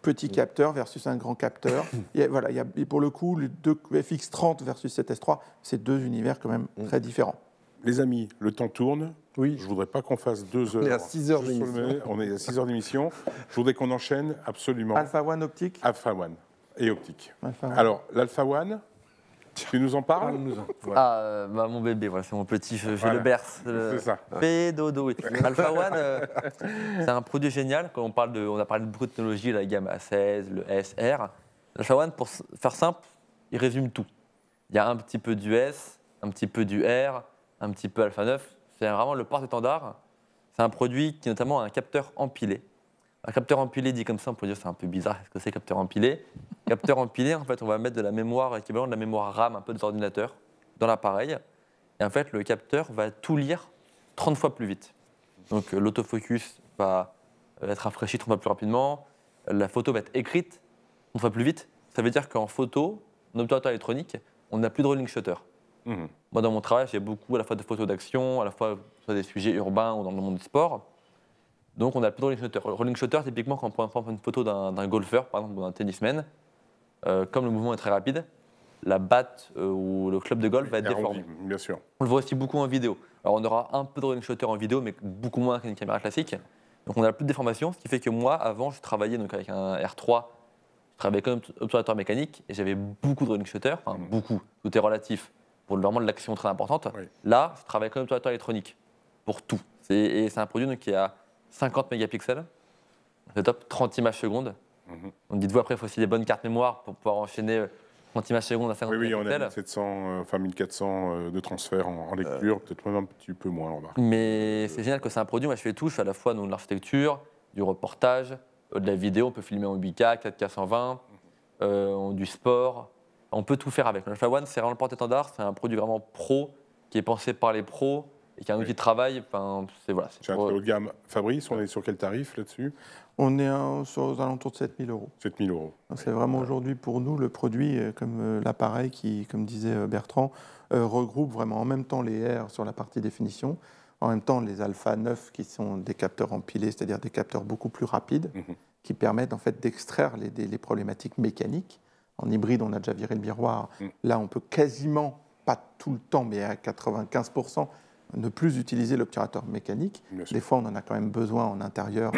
petit capteur versus un grand capteur. Et pour le coup, les deux FX30 versus 7S3, c'est deux univers quand même très différents. Les amis, le temps tourne. Oui. Je ne voudrais pas qu'on fasse 2 heures. On est à 6 heures juste sur le d'émission. menu. On est à 6 heures d'émission. Je voudrais qu'on enchaîne absolument. Alpha One optique. Alpha One et optique. Alpha One. Alors, l'Alpha One, tu nous en parles? Parle-nous-en. Voilà. Mon bébé, voilà, c'est mon petit, je Voilà. le berce. C'est ça. Pédodo, oui. Alpha One, c'est un produit génial. Quand on a parlé de beaucoup de technologies, la gamme A16, le SR. L'Alpha One, pour faire simple, il résume tout. Il y a un petit peu du S, un petit peu du R, un petit peu Alpha 9. C'est vraiment le porte-étendard. C'est un produit qui notamment a un capteur empilé. Un capteur empilé, dit comme ça, on peut dire c'est un peu bizarre. Est-ce que c'est capteur empilé? Capteur empilé, en fait, on va mettre de la mémoire équivalente de la mémoire RAM, un peu des ordinateurs, dans l'appareil. Et en fait, le capteur va tout lire 30 fois plus vite. Donc l'autofocus va être rafraîchi 30 fois plus rapidement. La photo va être écrite 30 fois plus vite. Ça veut dire qu'en photo, en obturateur électronique, on n'a plus de rolling shutter. Mhm. Moi, dans mon travail, j'ai beaucoup à la fois de photos d'action, à la fois sur des sujets urbains ou dans le monde du sport. Donc, on a plus de rolling shutter. Rolling shutter, typiquement, quand on prend une photo d'un golfeur, par exemple, ou d'un tennisman, comme le mouvement est très rapide, la batte ou le club de golf va être déformé. Bien sûr. On le voit aussi beaucoup en vidéo. Alors, on aura un peu de rolling shutter en vidéo, mais beaucoup moins qu'une caméra classique. Donc, on a plus de déformation, ce qui fait que moi, avant, je travaillais donc, avec un R3, je travaillais comme obturateur mécanique, et j'avais beaucoup de rolling shutter, enfin beaucoup, tout est relatif, pour vraiment de l'action très importante. Oui. Là, je travaille comme obturateur électronique, pour tout. Et c'est un produit donc, qui a 50 mégapixels. C'est top, 30 images secondes. Donc dites-vous, après, il faut aussi des bonnes cartes mémoire pour pouvoir enchaîner 30 images secondes à 50 Oui, on a 1700, enfin 1400 de transfert en lecture, peut-être même un petit peu moins, on remarque. Mais c'est génial que c'est un produit, moi je fais tout, je fais à la fois de l'architecture, du reportage, de la vidéo, on peut filmer en 8K, 4K 120, du sport, on peut tout faire avec. Le Alpha One, c'est vraiment le porte-étendard, c'est un produit vraiment pro, qui est pensé par les pros, et qui a un outil de travail, c'est voilà. C'est un très haut de gamme. Fabrice, on est sur quel tarif là-dessus? On est aux alentours de 7 000 €. 7 000 €. C'est vraiment aujourd'hui pour nous le produit, comme l'appareil qui, comme disait Bertrand, regroupe vraiment en même temps les R sur la partie définition, en même temps les Alpha 9 qui sont des capteurs empilés, c'est-à-dire des capteurs beaucoup plus rapides, qui permettent en fait d'extraire les problématiques mécaniques. En hybride, on a déjà viré le miroir. Là, on peut quasiment, pas tout le temps, mais à 95%, ne plus utiliser l'obturateur mécanique. Des fois, on en a quand même besoin en intérieur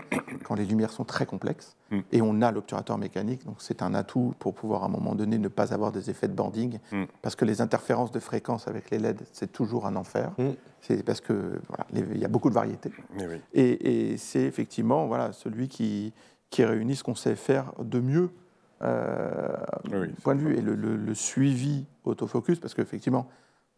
quand les lumières sont très complexes. Et on a l'obturateur mécanique, donc c'est un atout pour pouvoir à un moment donné ne pas avoir des effets de banding. Parce que les interférences de fréquence avec les LED, c'est toujours un enfer. C'est parce que il y a beaucoup de variétés. Et c'est effectivement celui qui réunit ce qu'on sait faire de mieux. Point de vue et le suivi autofocus, parce qu'effectivement,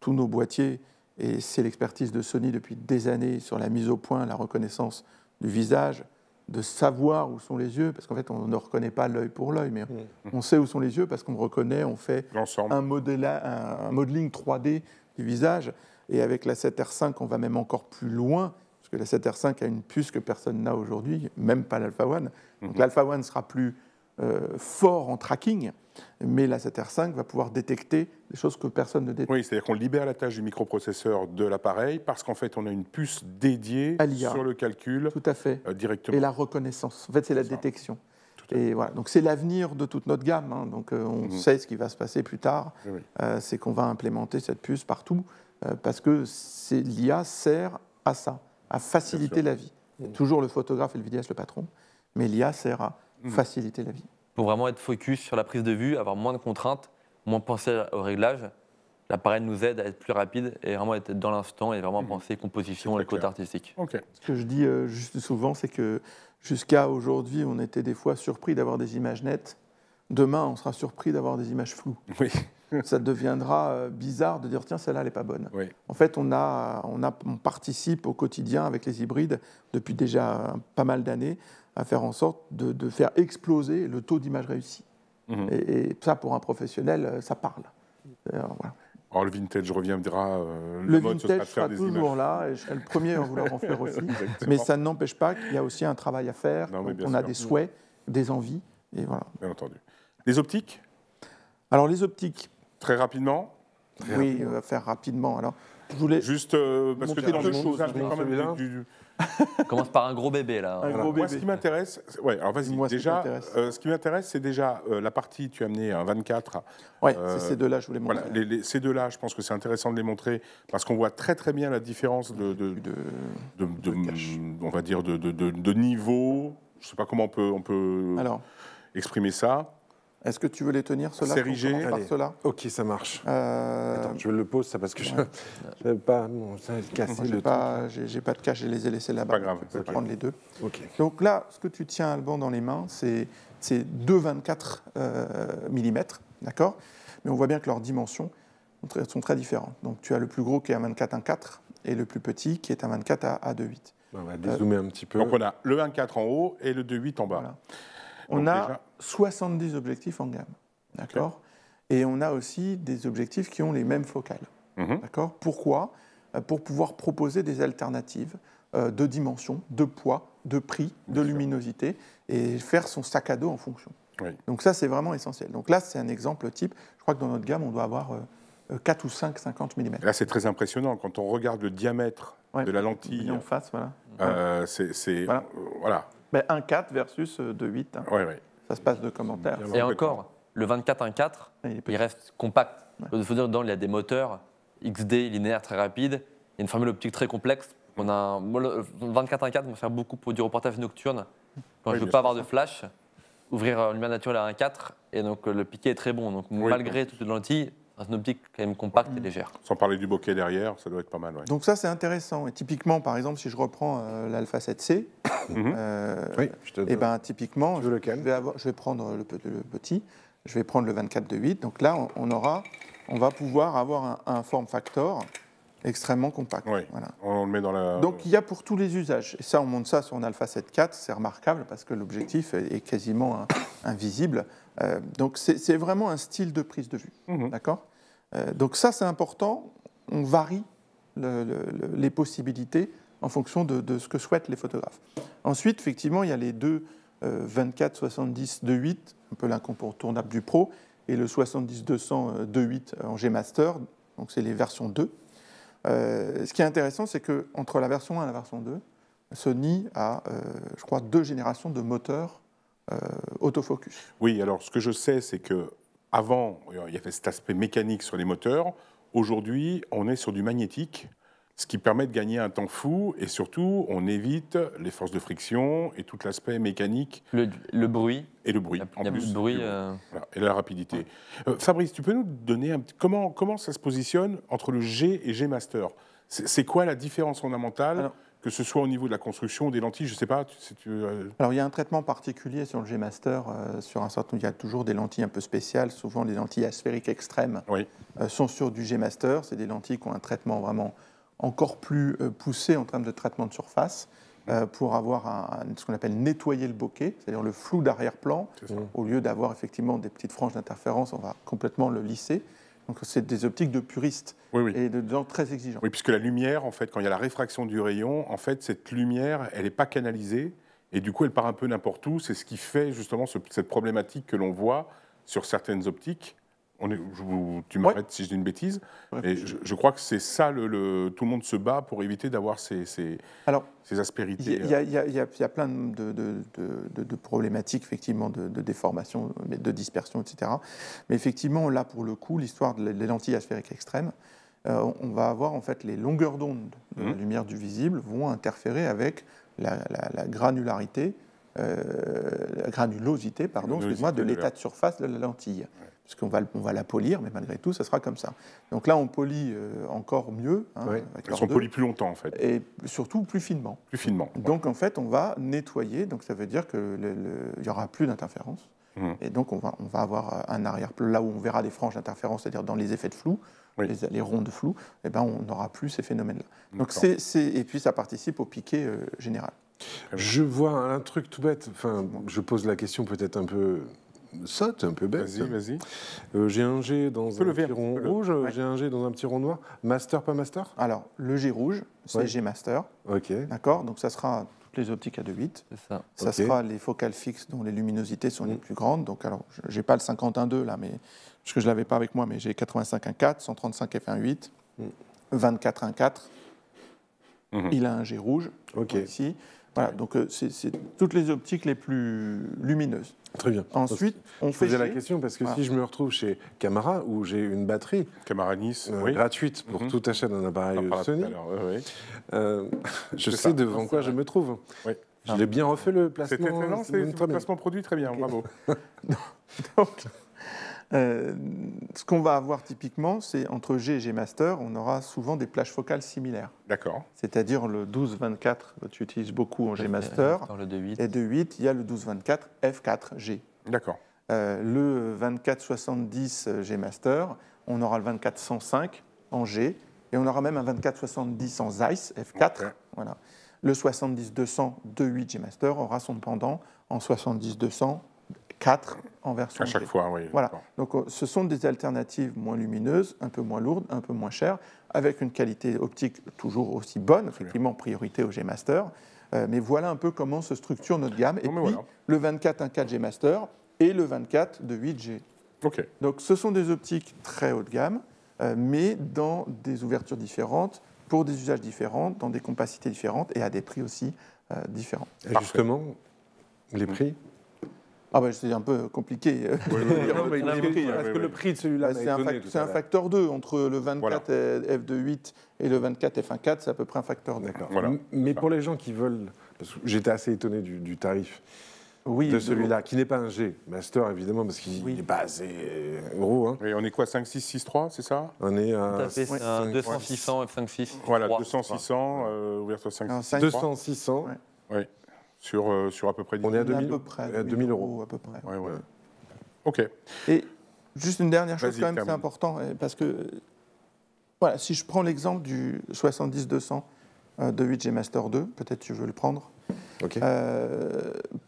tous nos boîtiers, et c'est l'expertise de Sony depuis des années sur la mise au point, la reconnaissance du visage, de savoir où sont les yeux, parce qu'en fait, on ne reconnaît pas l'œil pour l'œil, mais on sait où sont les yeux parce qu'on reconnaît, on fait un modeling 3D du visage. Et avec la 7R5, on va même encore plus loin, parce que la 7R5 a une puce que personne n'a aujourd'hui, même pas l'Alpha One. Donc l'Alpha One sera plus fort en tracking, mais la 7R5 va pouvoir détecter des choses que personne ne détecte. Oui, c'est-à-dire qu'on libère la tâche du microprocesseur de l'appareil parce qu'en fait, on a une puce dédiée sur le calcul. Tout à fait. Directement. Et la reconnaissance. En fait, c'est la détection. Et voilà. Donc, c'est l'avenir de toute notre gamme. Hein. Donc, on sait ce qui va se passer plus tard. C'est qu'on va implémenter cette puce partout parce que l'IA sert à ça, à faciliter la vie. Toujours le photographe et le vidéaste le patron, mais l'IA sert à faciliter la vie. Pour vraiment être focus sur la prise de vue, avoir moins de contraintes, moins penser au réglage, l'appareil nous aide à être plus rapide et vraiment être dans l'instant et vraiment penser composition et le côté artistique. Ce que je dis juste souvent, c'est que jusqu'à aujourd'hui, on était des fois surpris d'avoir des images nettes. Demain, on sera surpris d'avoir des images floues. Ça deviendra bizarre de dire tiens, celle-là, elle n'est pas bonne. En fait, on participe au quotidien avec les hybrides depuis déjà pas mal d'années à faire en sorte de faire exploser le taux d'image réussie. Et ça, pour un professionnel, ça parle. Alors, le vintage reviendra. Le vintage sera toujours là, et je serai le premier à vouloir en faire aussi. Mais ça n'empêche pas qu'il y a aussi un travail à faire. On a des souhaits, des envies, et voilà. Bien entendu. Les optiques? Alors, les optiques. Très rapidement? Oui, on va faire rapidement. Alors, je voulais juste parce que dans deux choses. Commence par un gros bébé là. Moi, ce qui m'intéresse, alors vas-y. Déjà, ce qui m'intéresse, c'est déjà la partie. Tu as amené un 24. C'est ces deux-là, je voulais montrer. Voilà, ces deux-là, je pense que c'est intéressant de les montrer parce qu'on voit très très bien la différence on va dire de niveau. Je ne sais pas comment on peut exprimer ça. Est-ce que tu veux les tenir, ceux-là? Sérigé. Ceux-là. Ok, ça marche. Attends, je le pose, ça, parce que je n'avais pas cassé le truc. J'ai pas de cache, je les ai laissés là-bas. Pas grave. Je vais prendre les deux. Okay. Donc là, ce que tu tiens, Alban, dans les mains, c'est deux 24 mm, d'accord? Mais on voit bien que leurs dimensions sont très différentes. Donc tu as le plus gros qui est un 24 1.4 et le plus petit qui est un 24 à 2.8. On va dézoomer un petit peu. Donc on a le 24 en haut et le 2.8 en bas. Voilà. On a 70 objectifs en gamme, d'accord? Et on a aussi des objectifs qui ont les mêmes focales, d'accord? Pourquoi? Pour pouvoir proposer des alternatives de dimension, de poids, de prix, de luminosité, et faire son sac à dos en fonction. Donc ça, c'est vraiment essentiel. Donc là, c'est un exemple type. Je crois que dans notre gamme, on doit avoir 4 ou 5 50 mm. Là, c'est très impressionnant. Quand on regarde le diamètre de la lentille en face, voilà. Voilà. 1.4 versus 2.8. Ça se passe de commentaires. Et encore, le 24 1.4, il reste compact. Il faut dire, dedans, il y a des moteurs XD linéaires très rapides. Il y a une formule optique très complexe. Le 24 1.4 me sert beaucoup pour du reportage nocturne. Quand je ne veux pas avoir de flash, ouvrir une lumière naturelle à 1.4, et donc le piqué est très bon. Donc malgré toutes les lentilles, C'est une optique quand même compacte et légère. Sans parler du bokeh derrière, ça doit être pas mal. Ouais. Donc ça, c'est intéressant. Et typiquement, par exemple, si je reprends l'Alpha 7C, oui, et ben, typiquement, je vais prendre le petit, je vais prendre le 24-2.8. Donc là, on va pouvoir avoir un form factor extrêmement compact. Oui, voilà. On le met dans la... Donc il y a pour tous les usages. Et ça, on monte ça sur un Alpha 7 IV, c'est remarquable parce que l'objectif est quasiment invisible. Donc c'est vraiment un style de prise de vue. D'accord. Donc ça, c'est important. On varie les possibilités en fonction de ce que souhaitent les photographes. Ensuite, effectivement, il y a les deux 24-70 2.8, un peu l'incontournable du Pro, et le 70-200 2.8 en G-Master. Donc c'est les versions 2. Ce qui est intéressant, c'est qu'entre la version 1 et la version 2, Sony a, je crois, 2 générations de moteurs autofocus. Oui, alors ce que je sais, c'est qu'avant, il y avait cet aspect mécanique sur les moteurs. Aujourd'hui, on est sur du magnétique, ce qui permet de gagner un temps fou et surtout, on évite les forces de friction et tout l'aspect mécanique. Le bruit. Et le bruit. Il y a plus de bruit. Voilà, et la rapidité. Fabrice, tu peux nous donner comment ça se positionne entre le G et G Master? C'est quoi la différence fondamentale, que ce soit au niveau de la construction ou des lentilles? Je ne sais pas. Alors, il y a un traitement particulier sur le G Master. Sur un certain, il y a toujours des lentilles un peu spéciales. Souvent, les lentilles asphériques extrêmes sont sur du G Master. C'est des lentilles qui ont un traitement vraiment encore plus poussé en termes de traitement de surface pour avoir ce qu'on appelle nettoyer le bokeh, c'est-à-dire le flou d'arrière-plan. Au lieu d'avoir effectivement des petites franges d'interférence, on va complètement le lisser. Donc c'est des optiques de puristes et de gens très exigeants. Oui, puisque la lumière, en fait, quand il y a la réfraction du rayon, en fait, cette lumière, elle n'est pas canalisée et du coup, elle part un peu n'importe où. C'est ce qui fait justement cette problématique que l'on voit sur certaines optiques. Tu m'arrêtes si je dis une bêtise, mais je crois que c'est ça, tout le monde se bat pour éviter d'avoir ces aspérités. Il y a plein de problématiques, effectivement, de déformation, de dispersion, etc. Mais effectivement, là, pour le coup, l'histoire des lentilles asphériques extrêmes, on va avoir, en fait, les longueurs d'onde de la lumière du visible vont interférer avec la granularité, la granulosité, excuse-moi, de l'état de surface de la lentille. Puisqu'on va la polir, mais malgré tout, ça sera comme ça. Donc là, on polie encore mieux. Elles sont polies plus longtemps, en fait. Et surtout plus finement. Plus finement. Donc, en fait, on va nettoyer. Donc, ça veut dire qu'il n'y aura plus d'interférence. Et donc, on va avoir un arrière-plan. Là où on verra des franges d'interférence, c'est-à-dire dans les effets de flou, les ronds de flou, eh ben, on n'aura plus ces phénomènes-là. Donc, et puis, ça participe au piqué général. Je vois un truc tout bête. Enfin, je pose la question peut-être un peu... sotte, un peu bête. Vas-y. J'ai un G dans un petit rond rouge, j'ai un G dans un petit rond noir. Master, pas master? Alors, le G rouge, c'est G master. Ok. D'accord. Donc, ça sera toutes les optiques à 2.8. C'est ça. Ça sera les focales fixes dont les luminosités sont les plus grandes. Donc, alors, j'ai pas le 51.2 là, mais parce que je l'avais pas avec moi, mais j'ai 85.1.4, 135 f1.8, 24.1.4. Il a un G rouge. Ici. Voilà, donc c'est toutes les optiques les plus lumineuses. Très bien. Ensuite, on fait la question parce que si je me retrouve chez Camara où j'ai une batterie Camara Nice, gratuite pour tout achat d'un appareil Sony, je sais devant quoi je me trouve. Je l'ai bien refait le placement. C'est le placement produit très bien, bravo. Donc, ce qu'on va avoir typiquement, c'est entre G et G Master, on aura souvent des plages focales similaires. D'accord. C'est-à-dire le 12-24, tu utilises beaucoup en G Master, le 2.8. Et 2.8, il y a le 12-24 F4G. D'accord. Le 24-70 G Master, on aura le 24-105 en G, et on aura même un 24-70 en Zeiss F4. Voilà. Le 70-200 2.8 G Master aura son pendant en 70-200 4 en version à chaque G. fois, oui. Voilà. Donc, ce sont des alternatives moins lumineuses, un peu moins lourdes, un peu moins chères, avec une qualité optique toujours aussi bonne, effectivement, priorité au G Master. Mais voilà un peu comment se structure notre gamme. Et puis, le 24-1.4 G Master et le 24 de 8G. Donc, ce sont des optiques très haut de gamme, mais dans des ouvertures différentes, pour des usages différents, dans des capacités différentes et à des prix aussi différents. Et justement, les prix c'est un peu compliqué. Est-ce que le prix de celui-là c'est un facteur 2 entre le 24 F2.8 et le 24 F1.4, c'est à peu près un facteur 2. D'accord. Mais pour les gens qui veulent, parce que j'étais assez étonné du tarif, de celui-là, qui n'est pas un G Master, évidemment, parce qu'il n'est pas assez gros. Hein. Et on est quoi, 5.6.6.3, c'est ça? On est à... un 200-600 F5.6. Voilà, 200-600, ouverture 5.6. 200-600. Oui, sur à peu près 10 On est à 2000 euros à peu près. Ouais. OK. Et juste une dernière chose, quand même, c'est important, parce que voilà, si je prends l'exemple du 70-200 de 8G Master 2, peut-être tu veux le prendre,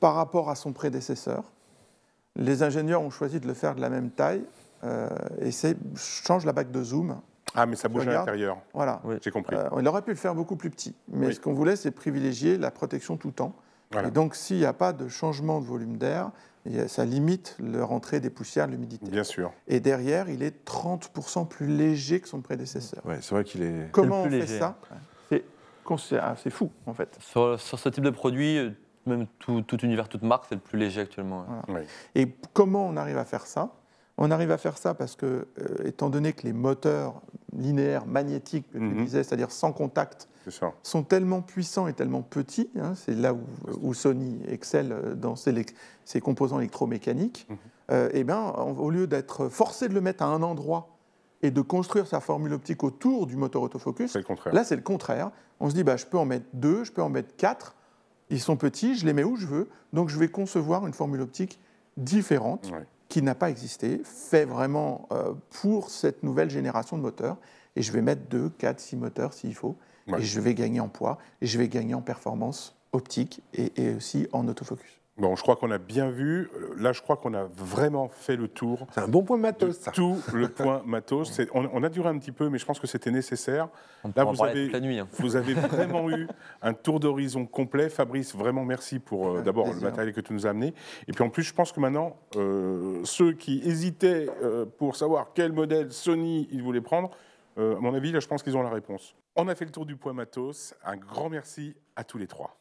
par rapport à son prédécesseur, les ingénieurs ont choisi de le faire de la même taille, et change la bague de zoom. Ah, mais ça bouge à l'intérieur. Voilà. Oui. J'ai compris. On aurait pu le faire beaucoup plus petit, mais ce qu'on voulait, c'est privilégier la protection tout temps. Voilà. Et donc, s'il n'y a pas de changement de volume d'air, ça limite la rentrée des poussières, de l'humidité. Bien sûr. Et derrière, il est 30% plus léger que son prédécesseur. Ouais, c'est vrai qu'il est... Comment on fait ça? C'est fou, en fait. Sur ce type de produit, même tout univers, toute marque, c'est le plus léger actuellement. Voilà. Oui. Et comment on arrive à faire ça? On arrive à faire ça parce que, étant donné que les moteurs linéaires magnétiques que tu disais, c'est-à-dire sans contact, sont tellement puissants et tellement petits, hein, c'est là où Sony excelle dans ses composants électromécaniques, et bien, au lieu d'être forcé de le mettre à un endroit et de construire sa formule optique autour du moteur autofocus, là c'est le contraire. On se dit, je peux en mettre 2, je peux en mettre 4, ils sont petits, je les mets où je veux, donc je vais concevoir une formule optique différente, qui n'a pas existé, fait vraiment pour cette nouvelle génération de moteurs, et je vais mettre 2, 4, 6 moteurs s'il faut, et je vais gagner en poids, et je vais gagner en performance optique, et aussi en autofocus. Bon, je crois qu'on a bien vu. Là, je crois qu'on a vraiment fait le tour. C'est un bon point matos, ça. Tout le point matos. On a duré un petit peu, mais je pense que c'était nécessaire. Là, vous avez vraiment eu un tour d'horizon complet. Fabrice, vraiment merci pour d'abord le matériel que tu nous as amené. Et puis en plus, je pense que maintenant, ceux qui hésitaient pour savoir quel modèle Sony ils voulaient prendre, à mon avis, là, je pense qu'ils ont la réponse. On a fait le tour du point matos. Un grand merci à tous les trois.